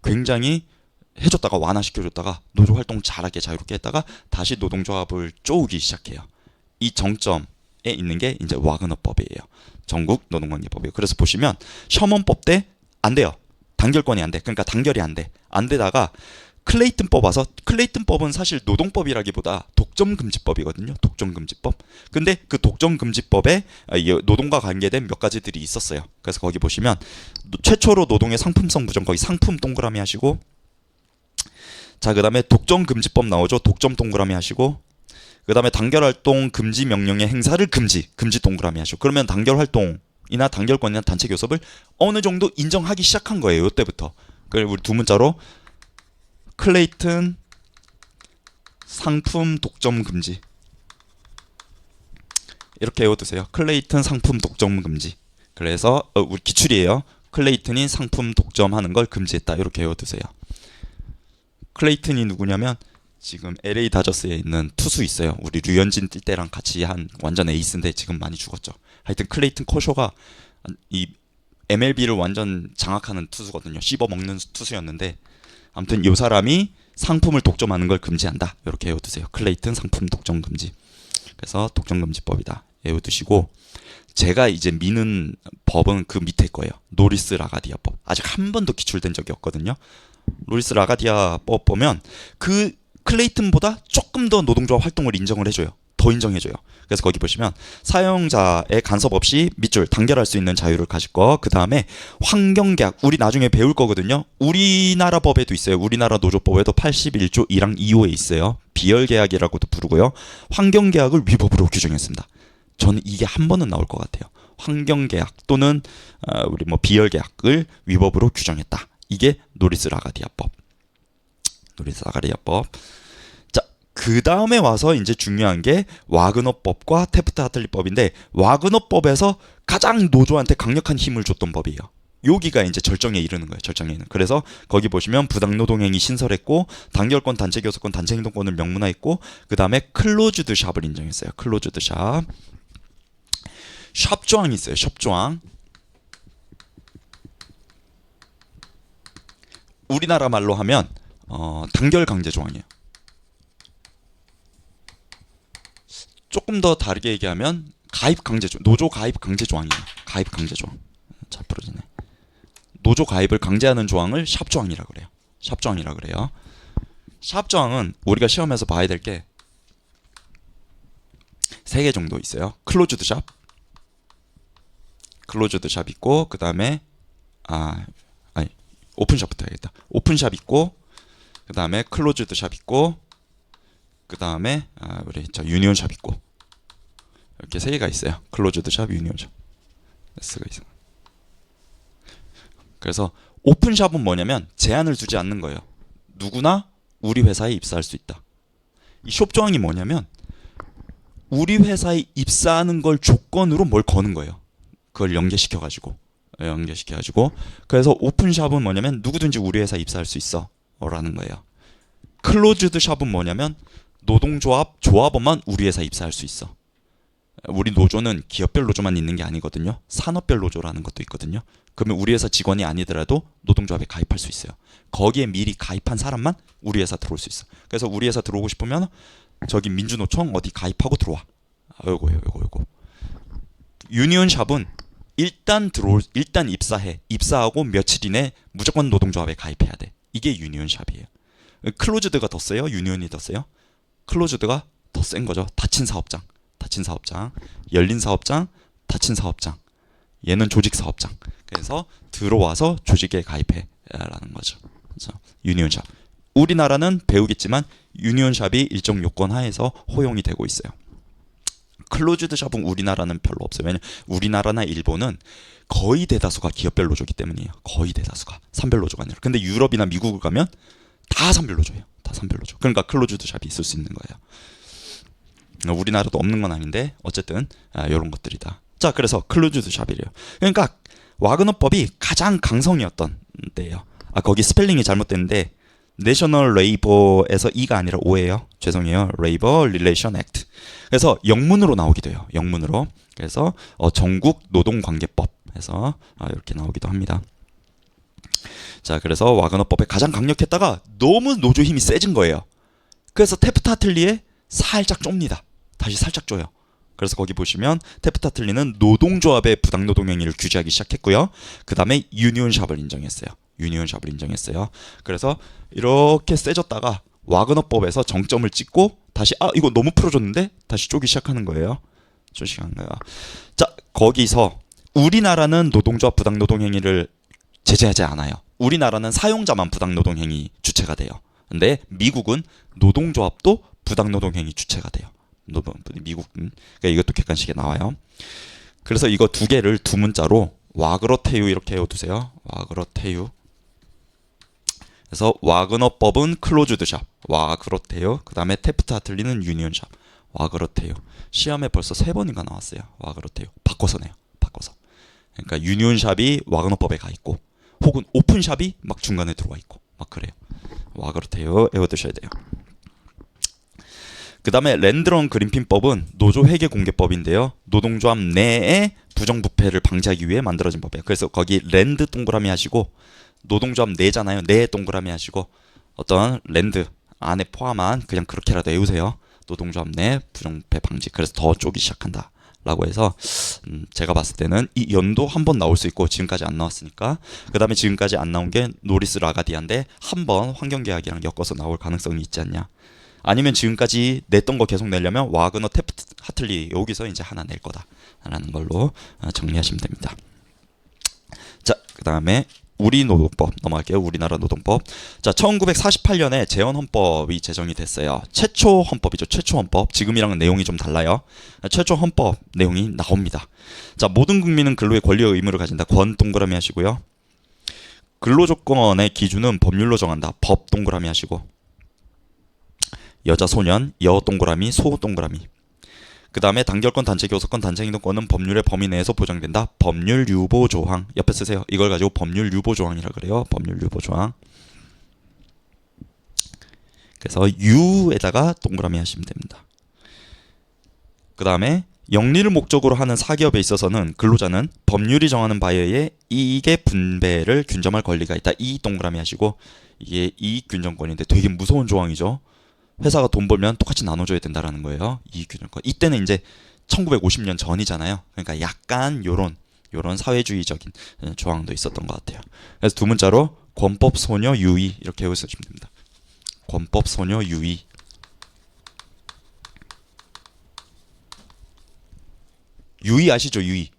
굉장히 해줬다가 완화시켜줬다가 노조 활동 잘하게 자유롭게 했다가 다시 노동조합을 쪼우기 시작해요. 이 정점에 있는 게 이제 와그너법이에요. 전국 노동관계법이에요. 그래서 보시면 셔먼법 때 안 돼요. 단결권이 안 돼. 그러니까 단결이 안 돼. 안 되다가 클레이튼법 와서 클레이튼법은 사실 노동법이라기보다 독점금지법이거든요. 독점금지법. 근데 그 독점금지법에 노동과 관계된 몇 가지들이 있었어요. 그래서 거기 보시면 최초로 노동의 상품성 부정 거기 상품 동그라미 하시고 자 그 다음에 독점금지법 나오죠. 독점 동그라미 하시고 그 다음에 단결활동 금지 명령의 행사를 금지 동그라미 하시고 그러면 단결활동이나 단결권이나 단체교섭을 어느 정도 인정하기 시작한 거예요. 이때부터. 그리고 우리 두 문자로 클레이튼 상품 독점 금지 이렇게 외워두세요. 클레이튼 상품 독점 금지. 그래서 우리 기출이에요. 클레이튼이 상품 독점하는 걸 금지했다. 이렇게 외워두세요. 클레이튼이 누구냐면 지금 LA 다저스에 있는 투수 있어요. 우리 류현진 뛸 때랑 같이 한 완전 에이스인데 지금 많이 죽었죠. 하여튼 클레이튼 커쇼가 이 MLB를 완전 장악하는 투수거든요. 씹어먹는 투수였는데 아무튼 이 사람이 상품을 독점하는 걸 금지한다. 이렇게 외워두세요. 클레이튼 상품 독점 금지. 그래서 독점 금지법이다. 외워두시고 제가 이제 미는 법은 그 밑에 거예요. 노리스 라가디아법. 아직 한 번도 기출된 적이 없거든요. 노리스 라가디아법 보면 그 클레이튼보다 조금 더 노동조합 활동을 인정을 해줘요. 더 인정해줘요. 그래서 거기 보시면 사용자의 간섭 없이 밑줄 단결할 수 있는 자유를 가질 거. 그 다음에 환경계약. 우리 나중에 배울 거거든요. 우리나라 법에도 있어요. 우리나라 노조법에도 81조 1항 2호에 있어요. 비열계약이라고도 부르고요. 환경계약을 위법으로 규정했습니다. 저는 이게 한 번은 나올 것 같아요. 환경계약 또는 우리 뭐 비열계약을 위법으로 규정했다. 이게 노리스 라가디아법. 노리스 라가디아법. 자, 그 다음에 와서 이제 중요한 게 와그너법과 테프트-하틀리법인데 와그너법에서 가장 노조한테 강력한 힘을 줬던 법이에요. 여기가 이제 절정에 이르는 거예요. 절정에 이르는. 그래서 거기 보시면 부당노동행위 신설했고 단결권, 단체교섭권, 단체행동권을 명문화했고 그 다음에 클로즈드 샵을 인정했어요. 클로즈드 샵. 샵 조항이 있어요. 샵 조항. 우리나라 말로 하면 단결 강제 조항이에요. 조금 더 다르게 얘기하면 가입 강제 조항, 노조 가입 강제 조항이에요. 가입 강제 조항. 잘 부러지네. 노조 가입을 강제하는 조항을 샵 조항이라 그래요. 샵 조항이라 그래요. 샵 조항은 우리가 시험에서 봐야 될 게 3개 정도 있어요. 클로즈드 샵. 클로즈드 샵 있고 그 다음에 오픈샵부터 해야겠다. 오픈샵 있고 그 다음에 클로즈드 샵 있고 그 다음에 우리 유니온 샵 있고 이렇게 3개가 있어요. 클로즈드 샵, 유니온 샵. S가 있어. 그래서 오픈샵은 뭐냐면 제한을 두지 않는 거예요. 누구나 우리 회사에 입사할 수 있다. 이 숍 조항이 뭐냐면 우리 회사에 입사하는 걸 조건으로 뭘 거는 거예요. 그걸 연계시켜가지고 그래서 오픈샵은 뭐냐면 누구든지 우리 회사에 입사할 수 있어 라는 거예요. 클로즈드 샵은 뭐냐면 노동조합, 조합원만 우리 회사에 입사할 수 있어. 우리 노조는 기업별 노조만 있는 게 아니거든요. 산업별 노조라는 것도 있거든요. 그러면 우리 회사 직원이 아니더라도 노동조합에 가입할 수 있어요. 거기에 미리 가입한 사람만 우리 회사 들어올 수 있어. 그래서 우리 회사 들어오고 싶으면 저기 민주노총 어디 가입하고 들어와. 요거. 유니온 샵은 일단 입사해. 입사하고 며칠 이내 무조건 노동조합에 가입해야 돼. 이게 유니온 샵이에요. 클로즈드가 더 세요? 유니온이 더 세요? 클로즈드가 더 센 거죠. 닫힌 사업장. 열린 사업장, 닫힌 사업장. 얘는 조직 사업장. 그래서 들어와서 조직에 가입해라는 거죠. 그래서 유니온 샵. 우리나라는 배우겠지만 유니온 샵이 일정 요건 하에서 허용이 되고 있어요. 클로즈드 샵은 우리나라는 별로 없어요. 왜냐면 우리나라나 일본은 거의 대다수가 기업별 노조기 때문이에요. 거의 대다수가 산별 노조가 아니라. 근데 유럽이나 미국을 가면 다 산별 노조예요. 다 산별 노조. 그러니까 클로즈드 샵이 있을 수 있는 거예요. 우리나라도 없는 건 아닌데 어쨌든 이런 것들이다. 자, 그래서 클로즈드 샵이래요. 그러니까 와그너법이 가장 강성이었던 때예요. 거기 스펠링이 잘못됐는데 내셔널 레이버에서 E가 아니라 O예요. 죄송해요. 레이버 릴레이션 액트. 그래서 영문으로 나오기도 해요. 영문으로. 그래서 전국 노동관계법 해서 이렇게 나오기도 합니다. 자, 그래서 와그너법에 가장 강력했다가 너무 노조 힘이 세진 거예요. 그래서 테프트-하틀리에 살짝 좁니다. 다시 살짝 줘요. 그래서 거기 보시면 테프트-하틀리는 노동조합의 부당노동 행위를 규제하기 시작했고요. 그 다음에 유니온 샵을 인정했어요. 그래서 이렇게 세졌다가 와그너법에서 정점을 찍고 다시 이거 너무 풀어줬는데 다시 쪼기 시작하는 거예요. 자, 거기서 우리나라는 노동조합 부당노동 행위를 제재하지 않아요. 우리나라는 사용자만 부당노동 행위 주체가 돼요. 근데 미국은 노동조합도 부당노동 행위 주체가 돼요. 미국, 그러니까 이것도 객관식에 나와요. 그래서 이거 두 개를 두 문자로 와그러테유 이렇게 외워두세요. 와그러테유. 그래서 와그너법은 클로즈드 샵, 와그러테유. 그 다음에 테프트-하틀리는 유니온 샵, 와그러테유. 시험에 벌써 3번인가 나왔어요. 와그러테유. 바꿔서 내요. 바꿔서. 그러니까 유니온샵이 와그너법에 가 있고 혹은 오픈샵이 막 중간에 들어와 있고 막 그래요. 와 그렇대요. 외워두셔야 돼요. 그 다음에 랜드런 그린핀법은 노조회계 공개법인데요. 노동조합 내에 부정부패를 방지하기 위해 만들어진 법이에요. 그래서 거기 랜드 동그라미 하시고 노동조합 내잖아요. 내 동그라미 하시고 어떤 랜드 안에 포함한 그냥 그렇게라도 외우세요. 노동조합 내 부정부패 방지. 그래서 더 쪼기 시작한다. 라고 해서 제가 봤을 때는 이 연도 한 번 나올 수 있고 지금까지 안 나왔으니까 그 다음에 지금까지 안 나온 게 노리스 라가디아인데 한 번 환경계약이랑 엮어서 나올 가능성이 있지 않냐. 아니면 지금까지 냈던 거 계속 내려면 와그너 테프트 하틀리 여기서 이제 하나 낼 거다라는 걸로 정리하시면 됩니다. 자, 그 다음에 우리 노동법 넘어갈게요. 우리나라 노동법. 자, 1948년에 재헌헌법이 제정이 됐어요. 최초 헌법이죠. 최초 헌법. 지금이랑은 내용이 좀 달라요. 최초 헌법 내용이 나옵니다. 자, 모든 국민은 근로의 권리와 의무를 가진다. 권 동그라미 하시고요. 근로조건의 기준은 법률로 정한다. 법 동그라미 하시고. 여자 소년, 여 동그라미, 소 동그라미. 그 다음에 단결권, 단체 교섭권, 단체 행동권은 법률의 범위 내에서 보장된다. 법률 유보 조항 옆에 쓰세요. 이걸 가지고 법률 유보 조항이라 그래요. 법률 유보 조항. 그래서 유에다가 동그라미 하시면 됩니다. 그 다음에 영리를 목적으로 하는 사기업에 있어서는 근로자는 법률이 정하는 바에 의해 이익의 분배를 균점할 권리가 있다. 이 동그라미 하시고 이게 이익 균점권인데 되게 무서운 조항이죠. 회사가 돈 벌면 똑같이 나눠줘야 된다라는 거예요. 이익균형권. 이때는 이제 1950년 전이잖아요. 그러니까 약간 요런 사회주의적인 조항도 있었던 것 같아요. 그래서 두 문자로 권법 소녀 유의 이렇게 외우시면 됩니다. 권법 소녀 유의. 유의 아시죠? 유의.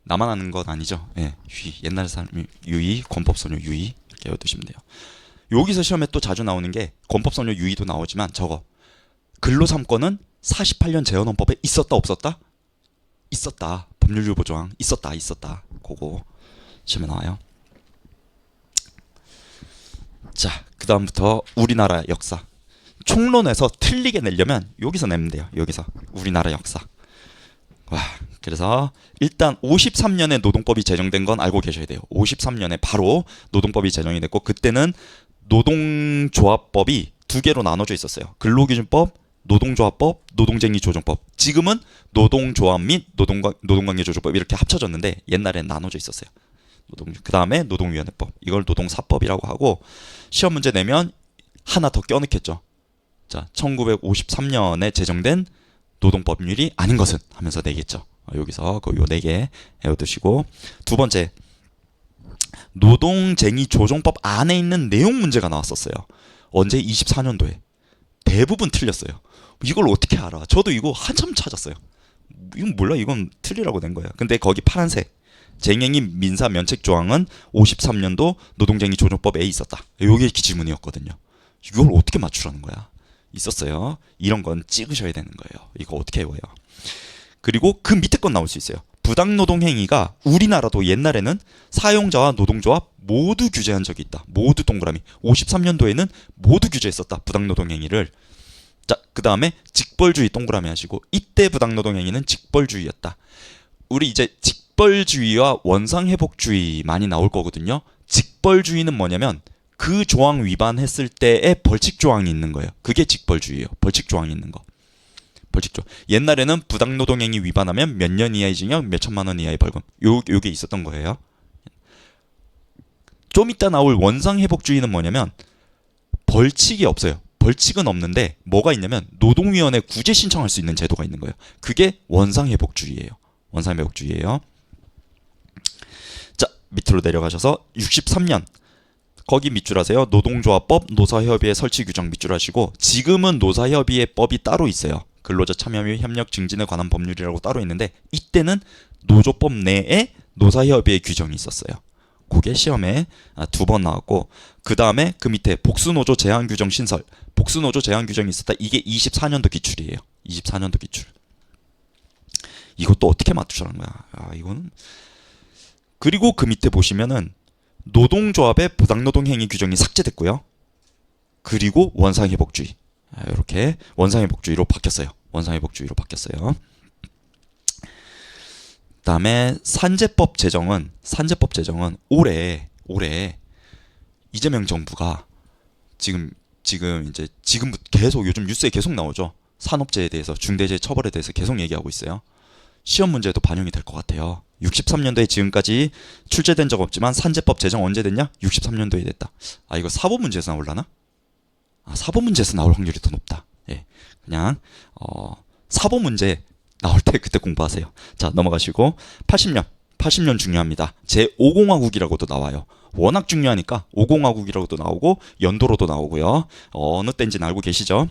나만 아는 건 아니죠. 예, 유의. 옛날 사람이 유의, 권법 소녀 유의 이렇게 외워두시면 돼요. 여기서 시험에 또 자주 나오는 게 권법소녀 유의도 나오지만 저거 근로 3권은 48년 재헌헌법에 있었다 없었다? 있었다. 법률유보 조항 있었다. 그거 시험에 나와요. 자, 그 다음부터 우리나라 역사. 총론에서 틀리게 내려면 여기서 내면 돼요. 여기서 우리나라 역사. 와, 그래서 일단 53년에 노동법이 제정된 건 알고 계셔야 돼요. 53년에 바로 노동법이 제정이 됐고 그때는 노동조합법이 두 개로 나눠져 있었어요. 근로기준법, 노동조합법, 노동쟁의조정법. 지금은 노동조합 및 노동관계조정법 이렇게 합쳐졌는데 옛날엔 나눠져 있었어요. 그 다음에 노동위원회법. 이걸 노동사법이라고 하고 시험 문제 내면 하나 더 껴넣겠죠. 자, 1953년에 제정된 노동법률이 아닌 것은 하면서 내겠죠. 여기서 그 요 4개 외워두시고 두 번째 노동쟁의조정법 안에 있는 내용 문제가 나왔었어요. 언제? 24년도에. 대부분 틀렸어요. 이걸 어떻게 알아? 저도 이거 한참 찾았어요. 이건 몰라. 이건 틀리라고 낸 거예요. 근데 거기 파란색 쟁행위 민사 면책 조항은 53년도 노동쟁의조정법에 있었다. 이게 기지문이었거든요. 이걸 어떻게 맞추라는 거야? 있었어요. 이런 건 찍으셔야 되는 거예요. 이거 어떻게 외워요? 그리고 그 밑에 건 나올 수 있어요. 부당노동 행위가 우리나라도 옛날에는 사용자와 노동조합 모두 규제한 적이 있다. 모두 동그라미. 53년도에는 모두 규제했었다. 부당노동 행위를. 자, 그 다음에 직벌주의 동그라미 하시고 이때 부당노동 행위는 직벌주의였다. 우리 이제 직벌주의와 원상회복주의 많이 나올 거거든요. 직벌주의는 뭐냐면 그 조항 위반했을 때의 벌칙 조항이 있는 거예요. 그게 직벌주의예요. 벌칙 조항이 있는 거. 벌칙조. 옛날에는 부당노동행위 위반하면 몇 년 이하의 징역, 몇 천만 원 이하의 벌금. 요게 있었던 거예요. 좀 이따 나올 원상회복주의는 뭐냐면 벌칙이 없어요. 벌칙은 없는데 뭐가 있냐면 노동위원회 구제 신청할 수 있는 제도가 있는 거예요. 그게 원상회복주의예요. 원상회복주의예요. 자, 밑으로 내려가셔서 63년 거기 밑줄 하세요. 노동조합법, 노사협의회 설치 규정 밑줄 하시고 지금은 노사협의회법이 따로 있어요. 근로자 참여 및 협력 증진에 관한 법률이라고 따로 있는데 이때는 노조법 내에 노사협의회 규정이 있었어요. 그게 시험에 2번 나왔고 그 다음에 그 밑에 복수노조 제한규정 신설 복수노조 제한규정이 있었다. 이게 24년도 기출이에요. 24년도 기출. 이것도 어떻게 맞추라는 거야. 이거는. 그리고 그 밑에 보시면은 노동조합의 부당노동 행위 규정이 삭제됐고요. 그리고 원상회복주의. 이렇게 원상회복주의로 바뀌었어요. 원상회복주의로 바뀌었어요. 그다음에 산재법 제정은 올해 이재명 정부가 지금부터 계속 요즘 뉴스에 계속 나오죠. 산업재해에 대해서 중대재해처벌에 대해서 계속 얘기하고 있어요. 시험 문제도 반영이 될 것 같아요. 63년도에 지금까지 출제된 적 없지만 산재법 제정 언제 됐냐? 63년도에 됐다. 아 이거 사법 문제에서 나올라나? 아 사법 문제에서 나올 확률이 더 높다. 예, 그냥 사법 문제 나올 때 그때 공부하세요. 자 넘어가시고 80년 중요합니다. 제5공화국이라고도 나와요. 워낙 중요하니까 5공화국이라고도 나오고 연도로도 나오고요. 어느 때인지는 알고 계시죠?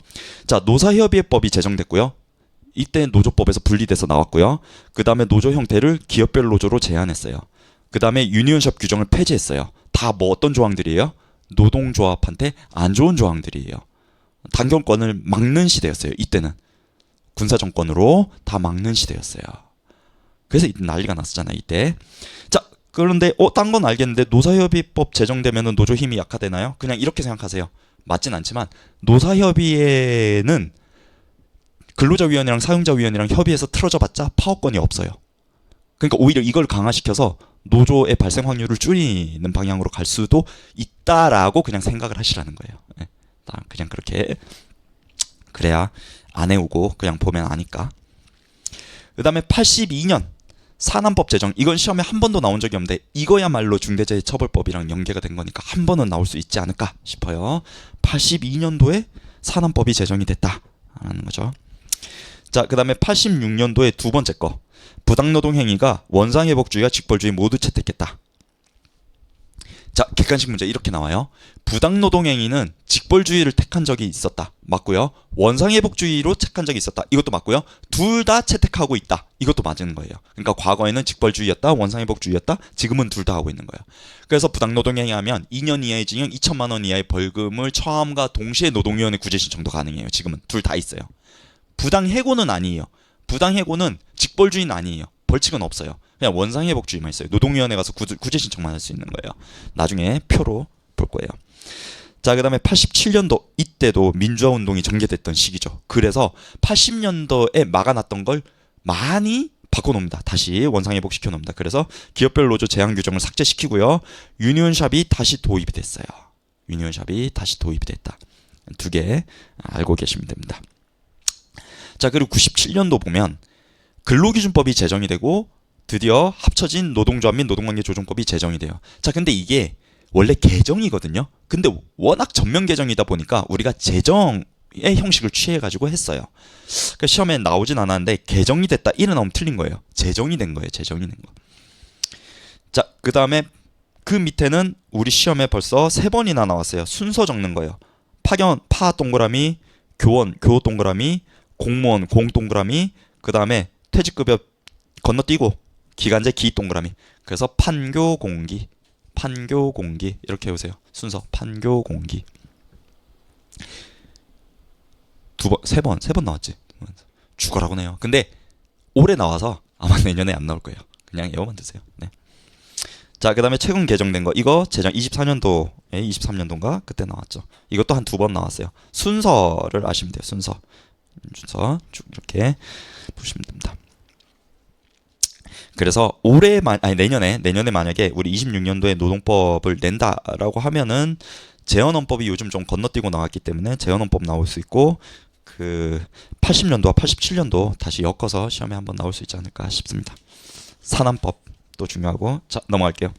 자 노사협의회법이 제정됐고요. 이때 노조법에서 분리돼서 나왔고요. 그 다음에 노조 형태를 기업별 노조로 제한했어요. 그 다음에 유니온샵 규정을 폐지했어요. 다 뭐 어떤 조항들이에요? 노동조합한테 안 좋은 조항들이에요. 단결권을 막는 시대였어요. 이때는 군사정권으로 다 막는 시대였어요. 그래서 이때 난리가 났었잖아요. 이때. 자 그런데 딴 건 알겠는데 노사협의법 제정되면 노조 힘이 약화되나요? 그냥 이렇게 생각하세요. 맞진 않지만 노사협의회는 근로자위원회랑 사용자위원회랑 협의해서 틀어져봤자 파업권이 없어요. 그러니까 오히려 이걸 강화시켜서 노조의 발생 확률을 줄이는 방향으로 갈 수도 있다라고 그냥 생각을 하시라는 거예요. 그냥 그렇게 그래야 안 해오고 그냥 보면 아니까. 그 다음에 82년 산안법 제정. 이건 시험에 한 번도 나온 적이 없는데 이거야말로 중대재해처벌법이랑 연계가 된 거니까 한 번은 나올 수 있지 않을까 싶어요. 82년도에 산안법이 제정이 됐다라는 거죠. 자, 그 다음에 86년도에 두 번째 거. 부당노동 행위가 원상회복주의와 직벌주의 모두 채택했다. 자, 객관식 문제 이렇게 나와요. 부당노동 행위는 직벌주의를 택한 적이 있었다. 맞고요. 원상회복주의로 택한 적이 있었다. 이것도 맞고요. 둘 다 채택하고 있다. 이것도 맞는 거예요. 그러니까 과거에는 직벌주의였다. 원상회복주의였다. 지금은 둘 다 하고 있는 거예요. 그래서 부당노동 행위하면 2년 이하의 징역 2천만 원 이하의 벌금을 처함과 동시에 노동위원회 구제 신청도 가능해요. 지금은 둘 다 있어요. 부당해고는 아니에요. 부당해고는 직벌주의는 아니에요. 벌칙은 없어요. 그냥 원상회복주의만 있어요. 노동위원회 가서 구제 신청만 할 수 있는 거예요. 나중에 표로 볼 거예요. 자, 그 다음에 87년도 이때도 민주화운동이 전개됐던 시기죠. 그래서 80년도에 막아놨던 걸 많이 바꿔놓습니다. 다시 원상회복 시켜놓습니다. 그래서 기업별 노조 제한 규정을 삭제시키고요. 유니온샵이 다시 도입이 됐어요. 유니온샵이 다시 도입이 됐다. 두 개 알고 계시면 됩니다. 자, 그리고 97년도 보면 근로기준법이 제정이 되고 드디어 합쳐진 노동조합 및 노동관계조정법이 제정이 돼요. 자, 근데 이게 원래 개정이거든요. 근데 워낙 전면 개정이다 보니까 우리가 제정의 형식을 취해가지고 했어요. 그러니까 시험에 나오진 않았는데 개정이 됐다 이래 나오면 틀린 거예요. 제정이 된 거예요. 제정이 된 거. 자, 그 다음에 그 밑에는 우리 시험에 벌써 3번이나 나왔어요. 순서 적는 거예요. 파견, 파 동그라미, 교원, 교 동그라미, 공무원, 공 동그라미, 그 다음에 퇴직급여 건너뛰고 기간제 기 동그라미. 그래서 판교공기, 판교공기 이렇게 해보세요. 순서 판교공기. 세 번 나왔지. 죽어라고 네요. 근데 올해 나와서 아마 내년에 안 나올 거예요. 그냥 외워만 두세요. 네. 자, 그 다음에 최근 개정된 거. 이거 제정 24년도에 23년도인가 그때 나왔죠. 이것도 한 2번 나왔어요. 순서를 아시면 돼요. 순서 쭉 이렇게 보시면 됩니다. 그래서 내년에 만약에 우리 26년도에 노동법을 낸다라고 하면은 재헌헌법이 요즘 좀 건너뛰고 나왔기 때문에 재헌헌법 나올 수 있고 그 80년도와 87년도 다시 엮어서 시험에 한번 나올 수 있지 않을까 싶습니다. 산안법도 중요하고. 자, 넘어갈게요.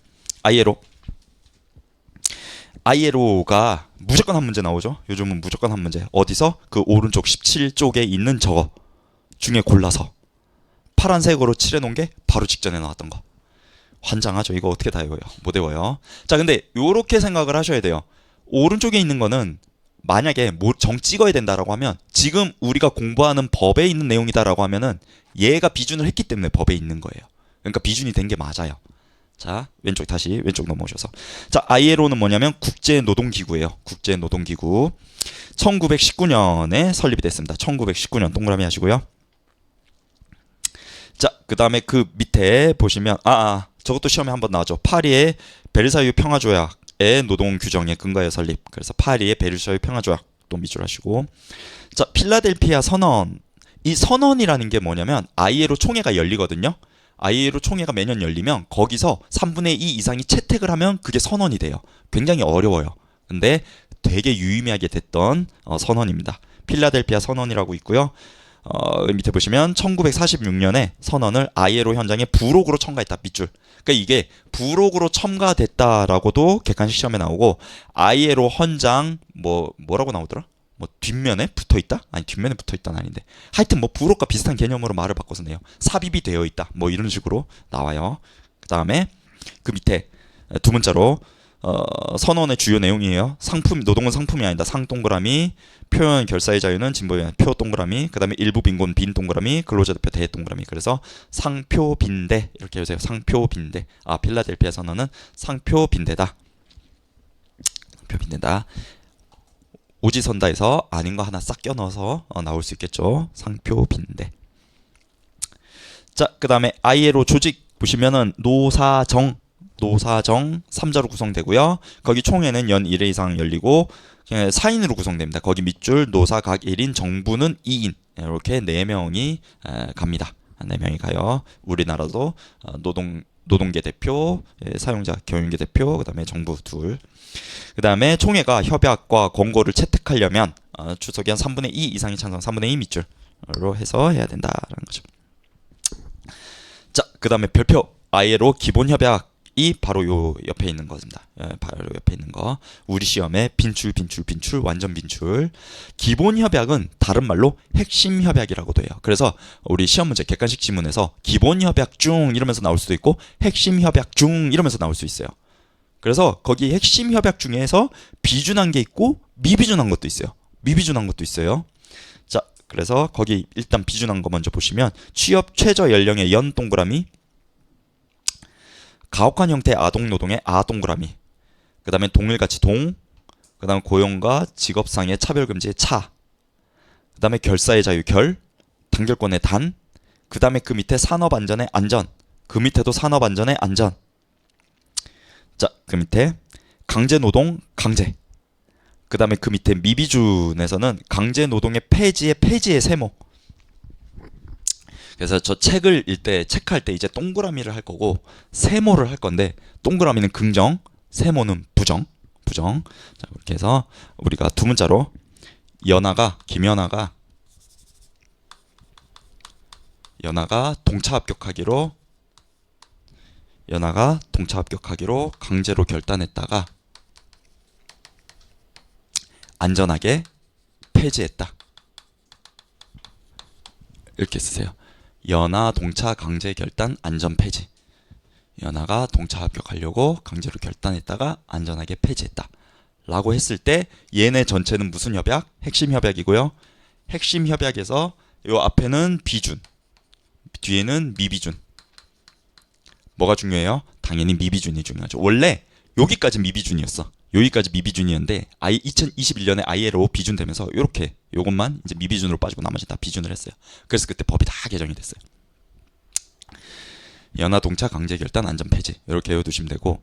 ILO가 무조건 한 문제 나오죠. 요즘은 무조건 한 문제. 어디서? 그 오른쪽 17쪽에 있는 저거 중에 골라서 파란색으로 칠해놓은 게 바로 직전에 나왔던 거. 환장하죠. 이거 어떻게 다 외워요? 못 외워요. 자, 근데 요렇게 생각을 하셔야 돼요. 오른쪽에 있는 거는 만약에 정 찍어야 된다라고 하면 지금 우리가 공부하는 법에 있는 내용이다라고 하면은 얘가 비준을 했기 때문에 법에 있는 거예요. 그러니까 비준이 된 게 맞아요. 자, 왼쪽 넘어오셔서. 자, ILO는 뭐냐면 국제노동기구예요. 국제노동기구. 1919년에 설립이 됐습니다. 1919년 동그라미 하시고요. 자, 그 다음에 그 밑에 보시면 저것도 시험에 한번 나왔죠. 파리의 베르사유 평화조약의 노동 규정에 근거해 설립. 그래서 파리의 베르사유 평화조약도 밑줄하시고. 자, 필라델피아 선언. 이 선언이라는 게 뭐냐면 ILO 총회가 열리거든요. ILO 총회가 매년 열리면 거기서 3분의 2 이상이 채택을 하면 그게 선언이 돼요. 굉장히 어려워요. 근데 되게 유의미하게 됐던 선언입니다. 필라델피아 선언이라고 있고요. 밑에 보시면 1946년에 선언을 ILO 현장에 부록으로 첨가했다. 밑줄. 그러니까 이게 부록으로 첨가됐다라고도 객관식 시험에 나오고 ILO 헌장 뭐라고 나오더라? 뭐 뒷면에 붙어 있다? 아니 뒷면에 붙어 있다는 아닌데. 하여튼 뭐 부록과 비슷한 개념으로 말을 바꿔서 내요. 삽입이 되어 있다. 뭐 이런 식으로 나와요. 그다음에 그 밑에 두 문자로 선언의 주요 내용이에요. 상품, 노동은 상품이 아니다. 상 동그라미, 표현 결사의 자유는 진보의 표 동그라미, 그 다음에 일부 빈곤 빈 동그라미, 근로자 대표 대 동그라미. 그래서 상표 빈대 이렇게 해주세요. 상표 빈대. 필라델피아 선언은 상표 빈대다. 상표 빈대다. 오지선다에서 아닌 거 하나 싹 껴넣어서 나올 수 있겠죠. 상표 빈대. 자, 그 다음에 ILO 조직 보시면은 노사정 3자로 구성되고요. 거기 총회는 연 1회 이상 열리고 4인으로 구성됩니다. 거기 밑줄 노사 각 1인 정부는 2인 이렇게 4명이 갑니다. 4명이 가요. 우리나라도 노동계 대표, 사용자 경영계 대표, 그 다음에 정부 둘. 그 다음에 총회가 협약과 권고를 채택하려면 주석이 한 3분의 2 이상이 찬성, 3분의 2 밑줄로 해서 해야 된다라는 거죠. 자, 그 다음에 별표 ILO 기본협약 이 바로 요 옆에 있는 것입니다. 바로 옆에 있는 거. 우리 시험에 빈출 완전 빈출. 기본 협약은 다른 말로 핵심 협약이라고도 해요. 그래서 우리 시험 문제 객관식 지문에서 기본 협약 중 이러면서 나올 수도 있고 핵심 협약 중 이러면서 나올 수 있어요. 그래서 거기 핵심 협약 중에서 비준한 게 있고 미비준한 것도 있어요. 자, 그래서 거기 일단 비준한 거 먼저 보시면 취업 최저 연령의 연 동그라미, 가혹한 형태의 아동 노동의 아 동그라미, 그 다음에 동일가치 동, 그 다음에 고용과 직업상의 차별금지의 차, 그 다음에 결사의 자유 결, 단결권의 단, 그 다음에 그 밑에 산업안전의 안전, 그 밑에도 산업안전의 안전. 자, 그 밑에 강제노동 강제, 그 다음에 그 밑에 미비준에서는 강제노동의 폐지의 세모. 그래서 저 책을 체크할 때 이제 동그라미를 할 거고 세모를 할 건데 동그라미는 긍정, 세모는 부정. 자, 이렇게 해서 우리가 두 문자로 김연아가 동차 합격하기로 강제로 결단했다가 안전하게 폐지했다. 이렇게 쓰세요. 연하 동차 강제 결단 안전 폐지. 연하가 동차 합격하려고 강제로 결단했다가 안전하게 폐지했다. 라고 했을 때 얘네 전체는 무슨 협약? 핵심 협약이고요. 핵심 협약에서 요 앞에는 비준, 뒤에는 미비준. 뭐가 중요해요? 당연히 미비준이 중요하죠. 원래 여기까지 미비준이었어. 여기까지 미비준이었는데 2021년에 ILO 비준 되면서 요렇게 요것만 이제 미비준으로 빠지고 나머지 다 비준을 했어요. 그래서 그때 법이 다 개정이 됐어요. 연하 동차 강제 결단 안전 폐지 이렇게 외워두시면 되고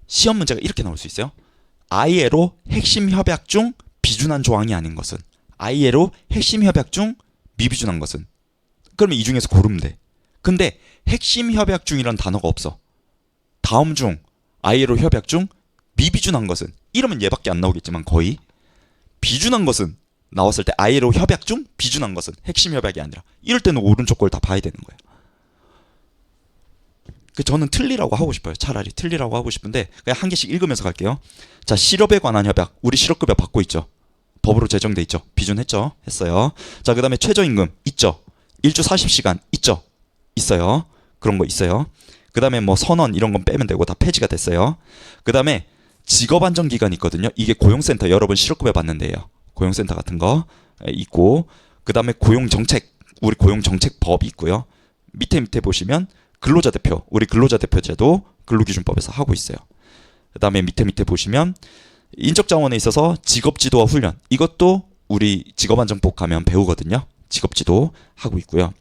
시험 문제가 이렇게 나올 수 있어요. ILO 핵심 협약 중 비준한 조항이 아닌 것은, ILO 핵심 협약 중 미비준한 것은. 그러면 이 중에서 고르면 돼. 근데 핵심 협약 중이란 단어가 없어. 다음 중 ILO 협약 중 미비준한 것은, 이러면 얘밖에 안 나오겠지만 거의 비준한 것은 나왔을 때 ILO 협약 중 비준한 것은 핵심 협약이 아니라, 이럴 때는 오른쪽 걸 다 봐야 되는 거예요. 저는 틀리라고 하고 싶어요. 차라리 틀리라고 하고 싶은데 그냥 한 개씩 읽으면서 갈게요. 자, 실업에 관한 협약. 우리 실업급여 받고 있죠. 법으로 제정돼 있죠. 비준했죠. 했어요. 자, 그 다음에 최저임금 있죠. 일주 40시간 있죠. 있어요. 그런 거 있어요. 그 다음에 뭐 선언 이런 건 빼면 되고 다 폐지가 됐어요. 그 다음에 직업안정기간이 있거든요. 이게 고용센터, 여러분 실업급여 받는 데예요. 고용센터 같은 거 있고, 그 다음에 고용정책, 우리 고용정책법이 있고요. 밑에 보시면 근로자 대표, 우리 근로자 대표제도 근로기준법에서 하고 있어요. 그 다음에 밑에 보시면 인적자원에 있어서 직업지도와 훈련, 이것도 우리 직업안정법 가면 배우거든요. 직업지도 하고 있고요.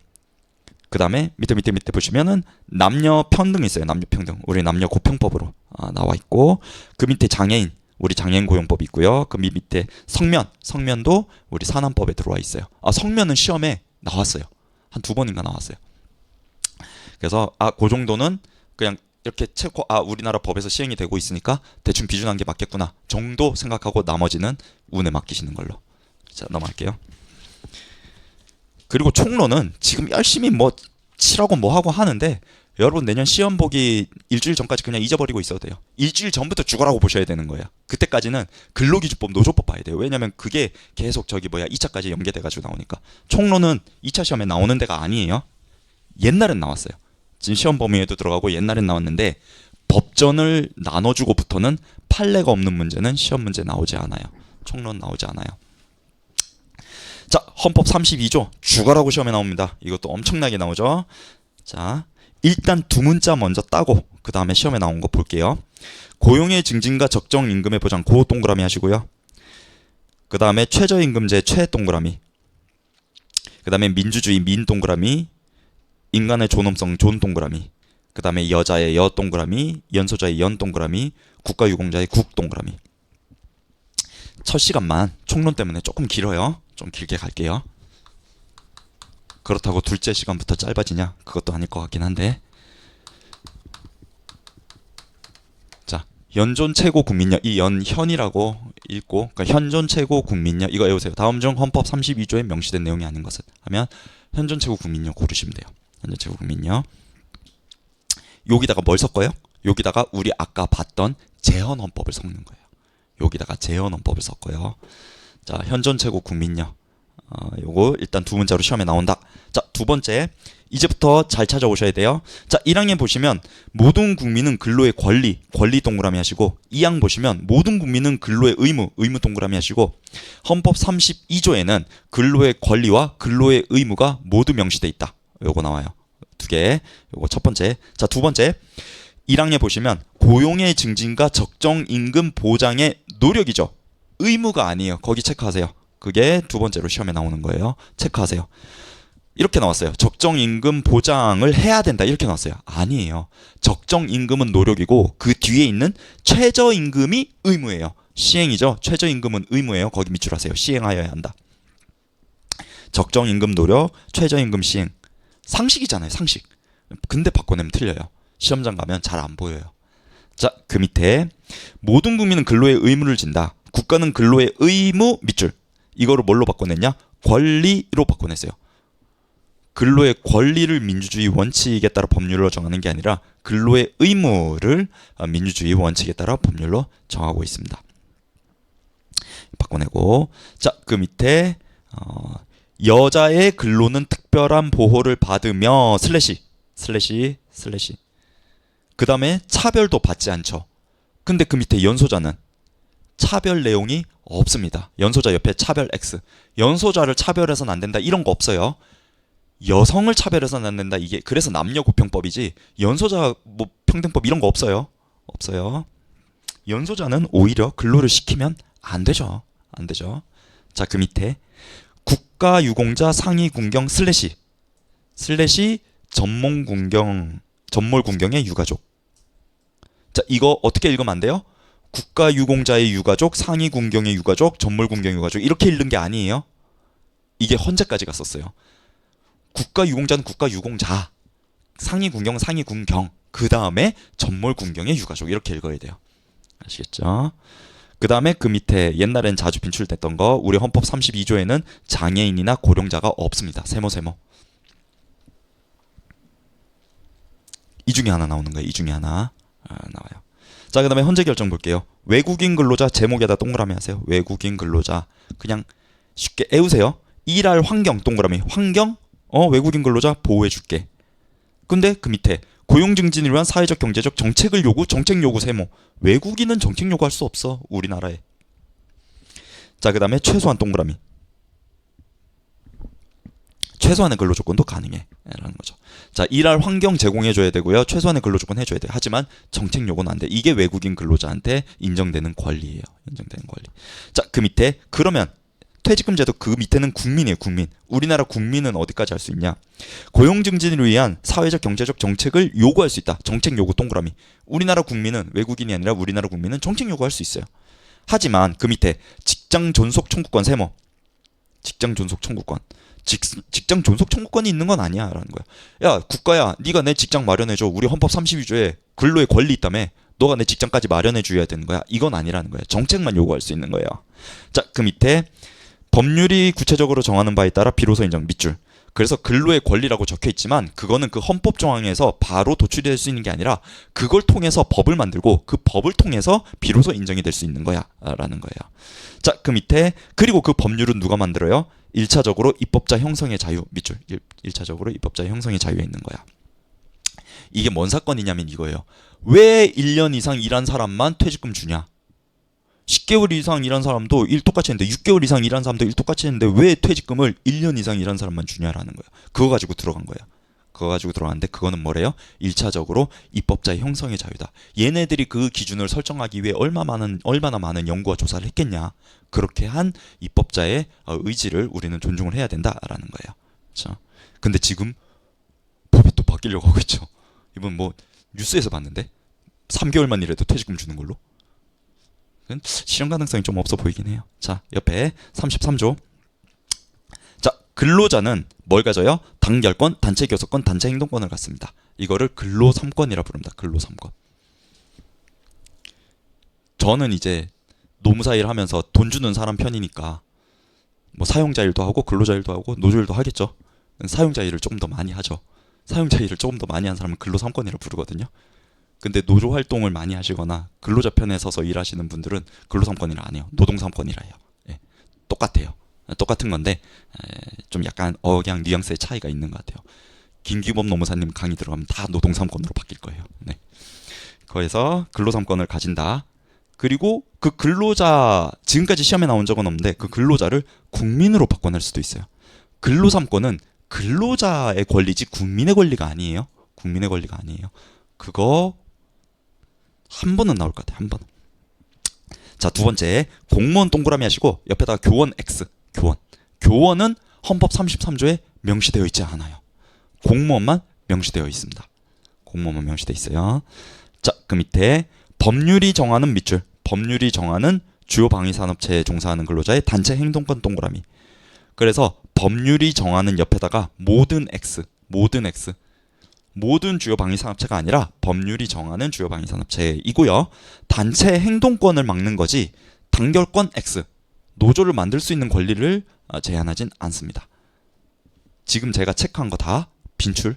그 다음에 밑에 보시면은 남녀 평등 있어요. 남녀 평등, 우리 남녀 고평법으로 나와 있고, 그 밑에 장애인, 우리 장애인 고용법이 있고요. 그 밑에 성면도 우리 산안법에 들어와 있어요. 성면은 시험에 나왔어요. 한 2번인가 나왔어요. 그래서 그 정도는 그냥 이렇게 체코 우리나라 법에서 시행이 되고 있으니까 대충 비준한 게 맞겠구나 정도 생각하고 나머지는 운에 맡기시는 걸로. 자, 넘어갈게요. 그리고 총론은 지금 열심히 뭐 치라고 뭐 하고 하는데 여러분 내년 시험 보기 일주일 전까지 그냥 잊어버리고 있어도 돼요. 일주일 전부터 죽어라고 보셔야 되는 거예요. 그때까지는 근로기준법, 노조법 봐야 돼요. 왜냐면 그게 계속 2차까지 연계돼가지고 나오니까. 총론은 2차 시험에 나오는 데가 아니에요. 옛날엔 나왔어요. 지금 시험 범위에도 들어가고 옛날엔 나왔는데 법전을 나눠주고부터는 판례가 없는 문제는 시험 문제 나오지 않아요. 총론 나오지 않아요. 자, 헌법 32조 죽어라고 시험에 나옵니다. 이것도 엄청나게 나오죠. 자, 일단 두 문자 먼저 따고 그 다음에 시험에 나온 거 볼게요. 고용의 증진과 적정 임금의 보장 고 동그라미 하시고요. 그 다음에 최저임금제 최 동그라미. 그 다음에 민주주의 민 동그라미. 인간의 존엄성 존 동그라미. 그 다음에 여자의 여 동그라미. 연소자의 연 동그라미. 국가유공자의 국 동그라미. 첫 시간만 총론 때문에 조금 길어요. 좀 길게 갈게요. 그렇다고 둘째 시간부터 짧아지냐? 그것도 아닐 것 같긴 한데. 자, 연존 최고 국민력. 이 연현이라고 읽고 그러니까 현존 최고 국민력 이거 외우세요. 다음 중 헌법 32조에 명시된 내용이 아닌 것은 하면 현존 최고 국민력 고르시면 돼요. 현존 최고 국민력. 여기다가 뭘 섞어요? 여기다가 우리 아까 봤던 재헌헌법을 섞는 거예요. 여기다가 재헌헌법을 섞어요. 자, 현존 최고 국민력. 요거 일단 두 문자로 시험에 나온다. 자, 두 번째. 이제부터 잘 찾아오셔야 돼요. 자, 1항에 보시면 모든 국민은 근로의 권리 동그라미 하시고 2항 보시면 모든 국민은 근로의 의무 동그라미 하시고 헌법 32조에는 근로의 권리와 근로의 의무가 모두 명시돼 있다. 요거 나와요. 두 개. 요거 첫 번째. 자, 두 번째. 1항에 보시면 고용의 증진과 적정 임금 보장의 노력이죠. 의무가 아니에요. 거기 체크하세요. 그게 두 번째로 시험에 나오는 거예요. 체크하세요. 이렇게 나왔어요. 적정 임금 보장을 해야 된다. 이렇게 나왔어요. 아니에요. 적정 임금은 노력이고 그 뒤에 있는 최저 임금이 의무예요. 시행이죠. 최저 임금은 의무예요. 거기 밑줄하세요. 시행하여야 한다. 적정 임금 노력, 최저 임금 시행. 상식이잖아요. 상식. 근데 바꿔내면 틀려요. 시험장 가면 잘 안 보여요. 자, 그 밑에 모든 국민은 근로의 의무를 진다. 국가는 근로의 의무 밑줄. 이거를 뭘로 바꿔냈냐? 권리로 바꿔냈어요. 근로의 권리를 민주주의 원칙에 따라 법률로 정하는 게 아니라 근로의 의무를 민주주의 원칙에 따라 법률로 정하고 있습니다. 바꿔내고. 자, 그 밑에 여자의 근로는 특별한 보호를 받으며 슬래시 그 다음에 차별도 받지 않죠. 근데 그 밑에 연소자는 차별 내용이 없습니다. 연소자 옆에 차별 X. 연소자를 차별해서는 안 된다. 이런 거 없어요. 여성을 차별해서는 안 된다. 이게 그래서 남녀고평법이지 연소자 뭐 평등법 이런 거 없어요. 없어요. 연소자는 오히려 근로를 시키면 안 되죠. 안 되죠. 자, 그 밑에 국가유공자 상위군경 슬래시 전몰군경의 유가족. 자, 이거 어떻게 읽으면 안 돼요? 국가유공자의 유가족, 상위군경의 유가족, 전몰군경의 유가족 이렇게 읽는 게 아니에요. 이게 헌재까지 갔었어요. 국가유공자는 국가유공자, 상위군경은 상위군경, 그 다음에 전몰군경의 유가족 이렇게 읽어야 돼요. 아시겠죠? 그 다음에 그 밑에 옛날엔 자주 빈출됐던 거 우리 헌법 32조에는 장애인이나 고령자가 없습니다. 세모 이 중에 하나 나오는 거예요. 이 중에 하나 나와요. 자, 그 다음에 헌재 결정 볼게요. 외국인 근로자 제목에다 동그라미 하세요. 외국인 근로자 그냥 쉽게 애우세요. 일할 환경 동그라미. 환경? 외국인 근로자 보호해줄게. 근데 그 밑에 고용 증진을 위한 사회적 경제적 정책을 요구 정책 요구 세모. 외국인은 정책 요구할 수 없어. 우리나라에. 자, 그 다음에 최소한 동그라미. 최소한의 근로조건도 가능해 라는 거죠. 자, 일할 환경 제공해줘야 되고요. 최소한의 근로조건 해줘야 돼요. 하지만 정책 요구는 안 돼. 이게 외국인 근로자한테 인정되는 권리예요. 인정되는 권리. 자, 그 밑에 그러면 퇴직금제도 그 밑에는 국민이에요. 국민. 우리나라 국민은 어디까지 할 수 있냐? 고용 증진을 위한 사회적 경제적 정책을 요구할 수 있다. 정책 요구 동그라미. 우리나라 국민은 외국인이 아니라 우리나라 국민은 정책 요구할 수 있어요. 하지만 그 밑에 직장 존속 청구권 세모. 직장 존속 청구권. 직장 존속 청구권이 있는 건 아니야라는 거야. 야 국가야, 네가 내 직장 마련해줘. 우리 헌법 32조에 근로의 권리 있다며. 너가 내 직장까지 마련해줘야 되는 거야. 이건 아니라는 거야. 정책만 요구할 수 있는 거예요. 자, 그 밑에 법률이 구체적으로 정하는 바에 따라 비로소 인정 밑줄. 그래서 근로의 권리라고 적혀 있지만 그거는 그 헌법 조항에서 바로 도출이 될 수 있는 게 아니라 그걸 통해서 법을 만들고 그 법을 통해서 비로소 인정이 될 수 있는 거야 라는 거예요. 자, 그 밑에 그리고 그 법률은 누가 만들어요? 1차적으로 입법자 형성의 자유 밑줄. 1차적으로 입법자 형성의 자유에 있는 거야. 이게 뭔 사건이냐면 이거예요. 왜 1년 이상 일한 사람만 퇴직금 주냐? 10개월 이상 일한 사람도 일 똑같이 했는데 6개월 이상 일한 사람도 일 똑같이 했는데 왜 퇴직금을 1년 이상 일한 사람만 주냐라는 거야. 그거 가지고 들어간 거야. 그거 가지고 들어갔는데 그거는 뭐래요? 1차적으로 입법자의 형성의 자유다. 얘네들이 그 기준을 설정하기 위해 얼마나 많은 연구와 조사를 했겠냐. 그렇게 한 입법자의 의지를 우리는 존중을 해야 된다라는 거예요. 그렇죠? 근데 지금 법이 또 바뀌려고 하고 있죠. 이번 뭐 뉴스에서 봤는데 3개월만 일해도 퇴직금 주는 걸로. 실현 가능성이 좀 없어 보이긴 해요. 자, 옆에 33조. 자, 근로자는 뭘 가져요? 단결권, 단체 교섭권, 단체 행동권을 갖습니다. 이거를 근로 3권이라 부릅니다. 근로 3권. 저는 이제 노무사 일 하면서 돈 주는 사람 편이니까 뭐 사용자 일도 하고 근로자 일도 하고 노조 일도 하겠죠. 사용자 일을 조금 더 많이 하죠. 사용자 일을 조금 더 많이 한 사람은 근로 3권이라 부르거든요. 근데 노조 활동을 많이 하시거나 근로자 편에 서서 일하시는 분들은 근로 3권이라 안 해요. 노동 3권이라 해요. 예, 똑같아요. 똑같은 건데 좀 약간 억양 뉘앙스의 차이가 있는 것 같아요. 김규범 노무사님 강의 들어가면 다 노동 3권으로 바뀔 거예요. 네. 거기서 근로 3권을 가진다. 그리고 그 근로자 지금까지 시험에 나온 적은 없는데 그 근로자를 국민으로 바꿔낼 수도 있어요. 근로 3권은 근로자의 권리지 국민의 권리가 아니에요. 국민의 권리가 아니에요. 그거 한 번은 나올 것 같아요. 한 번. 자, 두 번째 공무원 동그라미 하시고 옆에다가 교원 X. 교원은 헌법 33조에 명시되어 있지 않아요. 공무원만 명시되어 있습니다. 공무원만 명시되어 있어요. 자, 그 밑에 법률이 정하는 밑줄. 법률이 정하는 주요 방위산업체에 종사하는 근로자의 단체 행동권 동그라미. 그래서 법률이 정하는 옆에다가 모든 X. 모든 주요 방위산업체가 아니라 법률이 정하는 주요 방위산업체이고요. 단체 행동권을 막는 거지 단결권 X, 노조를 만들 수 있는 권리를 제한하진 않습니다. 지금 제가 체크한 거 다 빈출.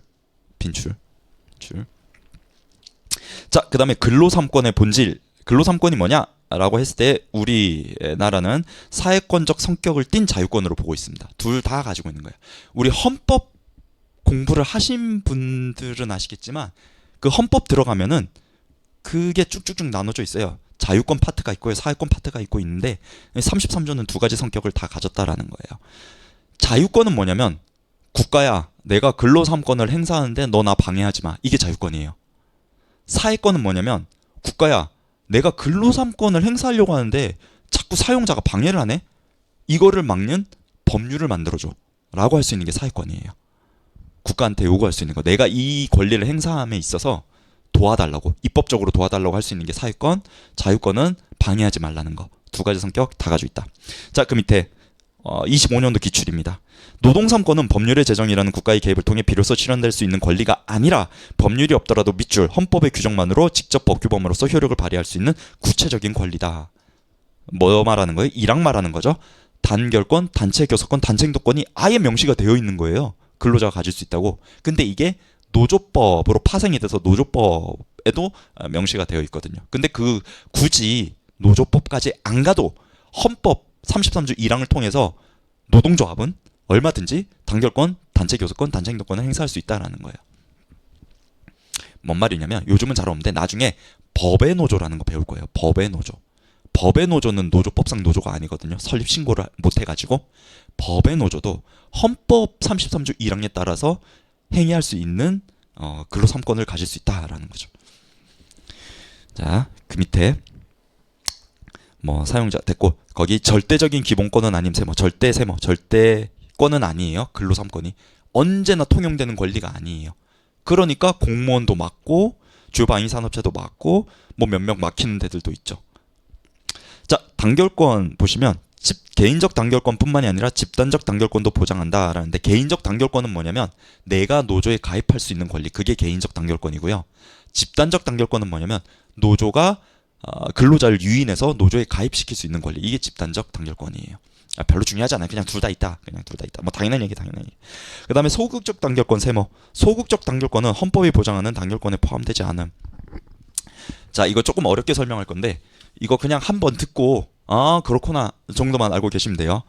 자, 그 다음에 근로 3권의 본질. 근로 3권이 뭐냐라고 했을 때 우리나라는 사회권적 성격을 띤 자유권으로 보고 있습니다. 둘 다 가지고 있는 거예요. 우리 헌법 공부를 하신 분들은 아시겠지만 그 헌법 들어가면은 그게 쭉쭉쭉 나눠져 있어요. 자유권 파트가 있고요. 사회권 파트가 있고 있는데 33조는 두 가지 성격을 다 가졌다라는 거예요. 자유권은 뭐냐면 국가야 내가 근로 3권을 행사하는데 너 나 방해하지 마. 이게 자유권이에요. 사회권은 뭐냐면 국가야 내가 근로 3권을 행사하려고 하는데 자꾸 사용자가 방해를 하네. 이거를 막는 법률을 만들어줘 라고 할 수 있는 게 사회권이에요. 국가한테 요구할 수 있는 거. 내가 이 권리를 행사함에 있어서 도와달라고, 입법적으로 도와달라고 할 수 있는 게 사회권. 자유권은 방해하지 말라는 거. 두 가지 성격 다 가지고 있다. 자, 그 밑에 25년도 기출입니다. 노동 3권은 법률의 제정이라는 국가의 개입을 통해 비로소 실현될 수 있는 권리가 아니라 법률이 없더라도 밑줄 헌법의 규정만으로 직접 법규범으로서 효력을 발휘할 수 있는 구체적인 권리다. 뭐 말하는 거예요? 이랑 말하는 거죠. 단결권, 단체 교섭권, 단체 행동권이 아예 명시가 되어 있는 거예요. 근로자가 가질 수 있다고. 근데 이게 노조법으로 파생이 돼서 노조법에도 명시가 되어 있거든요. 근데 그 굳이 노조법까지 안 가도 헌법 33조 1항을 통해서 노동조합은 얼마든지 단결권, 단체 교섭권, 단체 행동권을 행사할 수 있다라는 거예요. 뭔 말이냐면 요즘은 잘 없는데 나중에 법의 노조라는 거 배울 거예요. 법의 노조. 법의 노조는 노조법상 노조가 아니거든요. 설립 신고를 못 해가지고 법의 노조도 헌법 33조 1항에 따라서 행위할 수 있는 근로 3권을 가질 수 있다라는 거죠. 자, 그 밑에 뭐 사용자 됐고 거기 절대적인 기본권은 아님 세모, 절대권은 아니에요. 근로 3권이 언제나 통용되는 권리가 아니에요. 그러니까 공무원도 막고 주요 방위산업체도 막고 뭐 몇 명 막히는 데들도 있죠. 자, 단결권 보시면 개인적 단결권뿐만이 아니라 집단적 단결권도 보장한다라는데, 개인적 단결권은 뭐냐면 내가 노조에 가입할 수 있는 권리, 그게 개인적 단결권이고요. 집단적 단결권은 뭐냐면 노조가 근로자를 유인해서 노조에 가입시킬 수 있는 권리, 이게 집단적 단결권이에요. 별로 중요하지 않아요. 그냥 둘 다 있다. 그냥 둘 다 있다. 뭐 당연한 얘기, 당연한 얘기. 그 다음에 소극적 단결권 세모. 소극적 단결권은 헌법이 보장하는 단결권에 포함되지 않음. 자, 이거 조금 어렵게 설명할 건데 이거 그냥 한번 듣고 아 그렇구나 정도만 알고 계시면 돼요.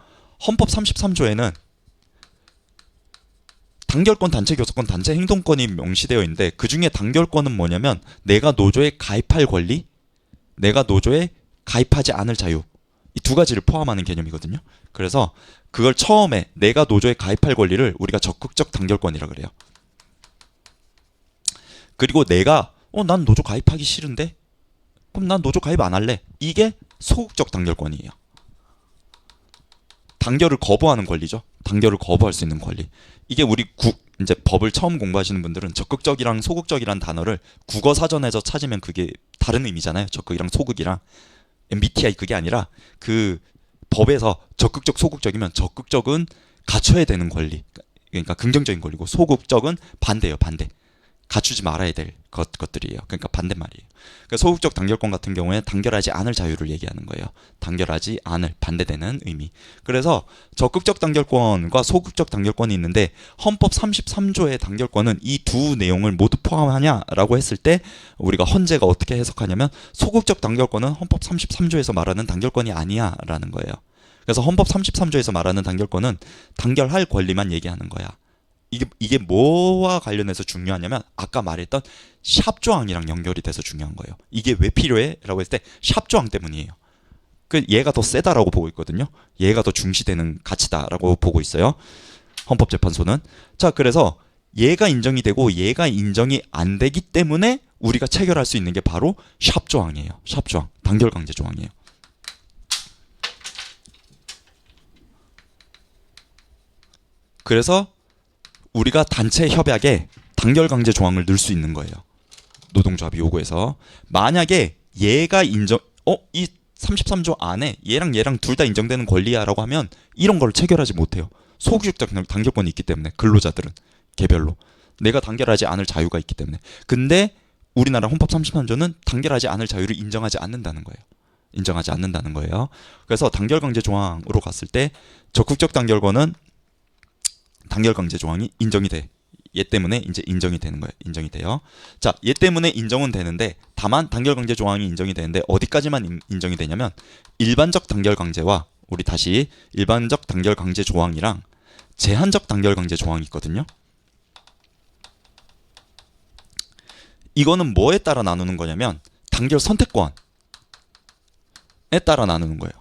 헌법 33조에는 단결권, 단체 교섭권, 단체 행동권이 명시되어 있는데 그 중에 단결권은 뭐냐면 내가 노조에 가입할 권리, 내가 노조에 가입하지 않을 자유, 이 두 가지를 포함하는 개념이거든요. 그래서 그걸 처음에 내가 노조에 가입할 권리를 우리가 적극적 단결권이라 그래요. 그리고 내가 난 노조 가입하기 싫은데 그럼 난 노조 가입 안 할래, 이게 소극적 단결권이에요. 단결을 거부하는 권리죠. 단결을 거부할 수 있는 권리. 이게 우리 이제 법을 처음 공부하시는 분들은 적극적이랑 소극적이란 단어를 국어 사전에서 찾으면 그게 다른 의미잖아요. 적극이랑 소극이랑. MBTI 그게 아니라 그 법에서 적극적 소극적이면 적극적은 갖춰야 되는 권리, 그러니까 긍정적인 권리고, 소극적은 반대예요. 반대. 갖추지 말아야 될 것들이에요. 그러니까 반대말이에요. 그러니까 소극적 단결권 같은 경우에 단결하지 않을 자유를 얘기하는 거예요. 단결하지 않을, 반대되는 의미. 그래서 적극적 단결권과 소극적 단결권이 있는데 헌법 33조의 단결권은 이 두 내용을 모두 포함하냐라고 했을 때 우리가 헌재가 어떻게 해석하냐면 소극적 단결권은 헌법 33조에서 말하는 단결권이 아니야 라는 거예요. 그래서 헌법 33조에서 말하는 단결권은 단결할 권리만 얘기하는 거야. 이게 뭐와 관련해서 중요하냐면 아까 말했던 샵 조항이랑 연결이 돼서 중요한 거예요. 이게 왜 필요해? 라고 했을 때 샵 조항 때문이에요. 그 얘가 더 세다라고 보고 있거든요. 얘가 더 중시되는 가치다라고 보고 있어요. 헌법재판소는. 자, 그래서 얘가 인정이 되고 얘가 인정이 안 되기 때문에 우리가 체결할 수 있는 게 바로 샵 조항이에요. 샵 조항. 단결 강제 조항이에요. 그래서 우리가 단체 협약에 단결 강제 조항을 넣을 수 있는 거예요. 노동조합이 요구해서. 만약에 얘가 이 33조 안에 얘랑 둘 다 인정되는 권리야라고 하면 이런 걸 체결하지 못해요. 소극적 단결권이 있기 때문에, 근로자들은 개별로 내가 단결하지 않을 자유가 있기 때문에. 근데 우리나라 헌법 33조는 단결하지 않을 자유를 인정하지 않는다는 거예요. 인정하지 않는다는 거예요. 그래서 단결 강제 조항으로 갔을 때 적극적 단결권은 단결 강제 조항이 인정이 돼. 얘 때문에 이제 인정이 되는 거예요. 인정이 돼요. 자, 얘 때문에 인정은 되는데 다만 단결 강제 조항이 인정이 되는데 어디까지만 인정이 되냐면 일반적 단결 강제와, 우리 다시 일반적 단결 강제 조항이랑 제한적 단결 강제 조항이 있거든요. 이거는 뭐에 따라 나누는 거냐면 단결 선택권에 따라 나누는 거예요.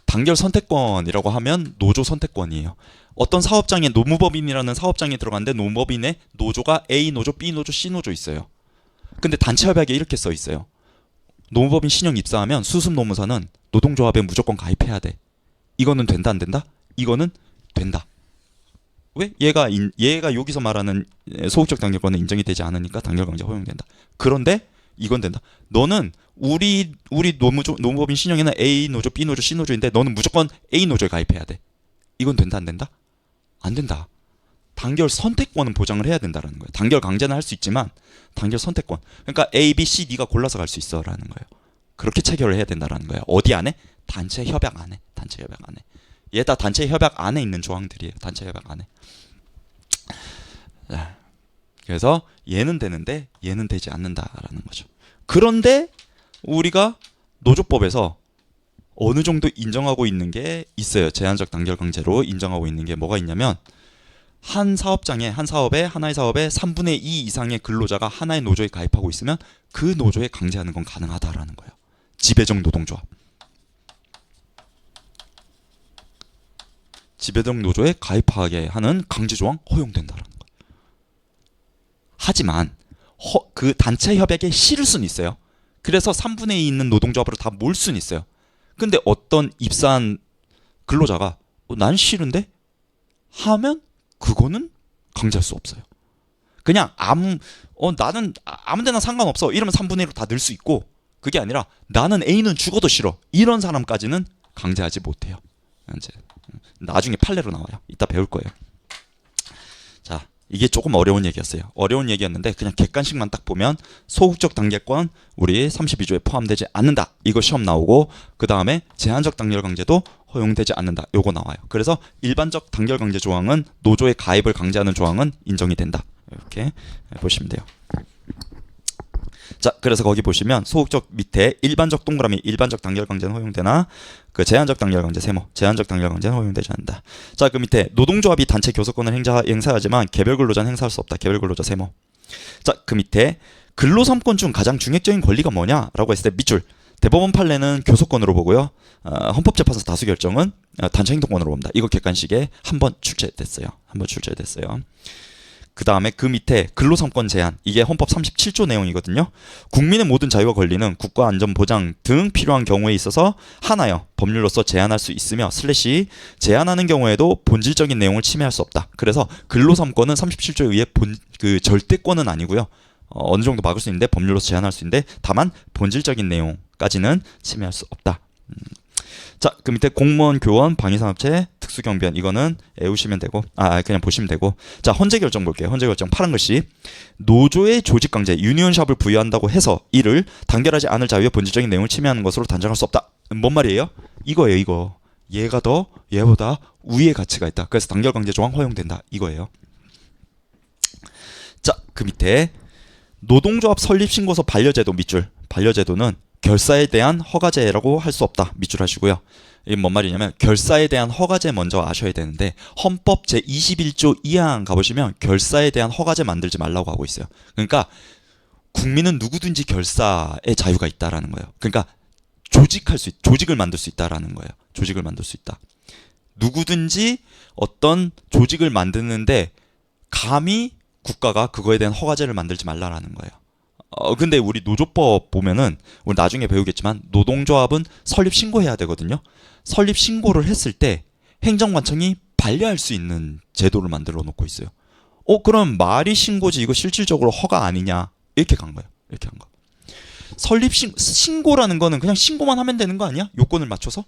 단결 선택권이라고 하면 노조 선택권이에요. 어떤 사업장에 노무법인이라는 사업장에 들어갔는데 노무법인에 노조가 A 노조, B 노조, C 노조 있어요. 근데 단체 협약에 이렇게 써 있어요. 노무법인 신형 입사하면 수습 노무사는 노동조합에 무조건 가입해야 돼. 이거는 된다, 안 된다? 이거는 된다. 왜? 얘가 여기서 말하는 소극적 단결권은 인정이 되지 않으니까 단결 강제 허용된다. 그런데 이건 된다. 너는 우리 노무법인 신형에는 A 노조, B 노조, C 노조인데 너는 무조건 A 노조에 가입해야 돼. 이건 된다, 안 된다? 안 된다. 단결 선택권은 보장을 해야 된다라는 거예요. 단결 강제는 할 수 있지만 단결 선택권. 그러니까 A, B, C 네가 골라서 갈 수 있어라는 거예요. 그렇게 체결을 해야 된다라는 거예요. 어디 안에? 단체 협약 안에. 단체 협약 안에. 얘 다 단체 협약 안에 있는 조항들이에요. 단체 협약 안에. 그래서 얘는 되는데 얘는 되지 않는다라는 거죠. 그런데 우리가 노조법에서 어느 정도 인정하고 있는 게 있어요. 제한적 단결 강제로 인정하고 있는 게 뭐가 있냐면 하나의 사업에 3분의 2 이상의 근로자가 하나의 노조에 가입하고 있으면 그 노조에 강제하는 건 가능하다라는 거예요. 지배적 노동조합. 지배적 노조에 가입하게 하는 강제 조항 허용된다라는 거예요. 하지만 그 단체 협약에 실을 수는 있어요. 그래서 3분의 2 있는 노동조합으로 다 몰 수는 있어요. 근데 어떤 입사한 근로자가 난 싫은데 하면 그거는 강제할 수 없어요. 그냥 나는 아무 데나 상관없어 이러면 3분의 1로 다 넣을 수 있고, 그게 아니라 나는 A는 죽어도 싫어 이런 사람까지는 강제하지 못해요. 이제 나중에 판례로 나와요. 이따 배울 거예요. 자, 이게 조금 어려운 얘기였어요. 어려운 얘기였는데 그냥 객관식만 딱 보면 소극적 단계권 우리 32조에 포함되지 않는다. 이거 시험 나오고 그 다음에 제한적 단결 강제도 허용되지 않는다. 요거 나와요. 그래서 일반적 단결 강제 조항은 노조의 가입을 강제하는 조항은 인정이 된다. 이렇게 보시면 돼요. 자, 그래서 거기 보시면 소극적 밑에 일반적 동그라미 일반적 단결 강제는 허용되나 그 제한적 단결 강제 세모 제한적 단결 강제는 허용되지 않는다. 자, 그 밑에 노동조합이 단체 교섭권을 행사하지만 개별 근로자는 행사할 수 없다. 개별 근로자 세모. 자, 그 밑에 근로 3권 중 가장 중액적인 권리가 뭐냐라고 했을 때 밑줄 대법원 판례는 교섭권으로 보고요. 헌법재판소 다수 결정은 단체 행동권으로 봅니다. 이거 객관식에 한번 출제됐어요. 그 다음에 그 밑에 근로 3권 제한 이게 헌법 37조 내용이거든요. 국민의 모든 자유와 권리는 국가 안전 보장 등 필요한 경우에 있어서 하나여 법률로서 제한할 수 있으며 슬래시 제한하는 경우에도 본질적인 내용을 침해할 수 없다. 그래서 근로 3권은 37조에 의해 그 절대권은 아니고요. 어느 정도 막을 수 있는데 법률로서 제한할 수 있는데 다만 본질적인 내용까지는 침해할 수 없다. 자, 그 밑에 공무원, 교원, 방위산업체, 특수경비원 이거는 외우시면 되고 그냥 보시면 되고 자, 헌재 결정 볼게요. 헌재 결정 파란 글씨 노조의 조직 강제 유니온샵을 부여한다고 해서 이를 단결하지 않을 자유의 본질적인 내용을 침해하는 것으로 단정할 수 없다. 뭔 말이에요? 이거예요. 이거 얘가 더 얘보다 우위의 가치가 있다. 그래서 단결 강제 조항 허용된다. 이거예요. 자, 그 밑에 노동조합 설립 신고서 반려제도 밑줄 반려제도는 결사에 대한 허가제라고 할 수 없다. 밑줄 하시고요. 이게 뭔 말이냐면 결사에 대한 허가제 먼저 아셔야 되는데 헌법 제21조 2항 가보시면 결사에 대한 허가제 만들지 말라고 하고 있어요. 그러니까 국민은 누구든지 결사의 자유가 있다라는 거예요. 그러니까 조직을 만들 수 있다라는 거예요. 조직을 만들 수 있다. 누구든지 어떤 조직을 만드는데 감히 국가가 그거에 대한 허가제를 만들지 말라라는 거예요. 근데 우리 노조법 보면은 우리 나중에 배우겠지만 노동조합은 설립 신고해야 되거든요. 설립 신고를 했을 때 행정관청이 반려할 수 있는 제도를 만들어 놓고 있어요. 그럼 말이 신고지 이거 실질적으로 허가 아니냐 이렇게 간 거예요. 이렇게 한 거. 설립 신고라는 거는 그냥 신고만 하면 되는 거 아니야? 요건을 맞춰서?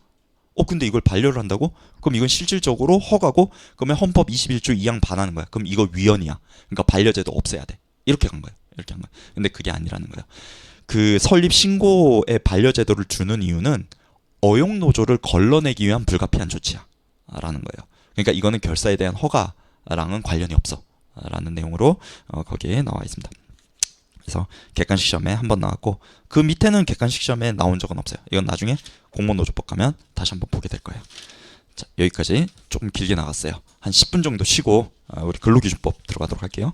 근데 이걸 반려를 한다고? 그럼 이건 실질적으로 허가고 그러면 헌법 21조 2항 반하는 거야. 그럼 이거 위헌이야. 그러니까 반려제도 없애야 돼. 이렇게 간 거예요. 이렇게 한 거예요. 근데 그게 아니라는 거예요. 그 설립 신고에 반려제도를 주는 이유는 어용 노조를 걸러내기 위한 불가피한 조치야. 라는 거예요. 그러니까 이거는 결사에 대한 허가랑은 관련이 없어. 라는 내용으로 거기에 나와 있습니다. 그래서 객관식 시험에 한 번 나왔고 그 밑에는 객관식 시험에 나온 적은 없어요. 이건 나중에 공무원 노조법 가면 다시 한번 보게 될 거예요. 자, 여기까지 조금 길게 나갔어요. 한 10분 정도 쉬고 우리 근로기준법 들어가도록 할게요.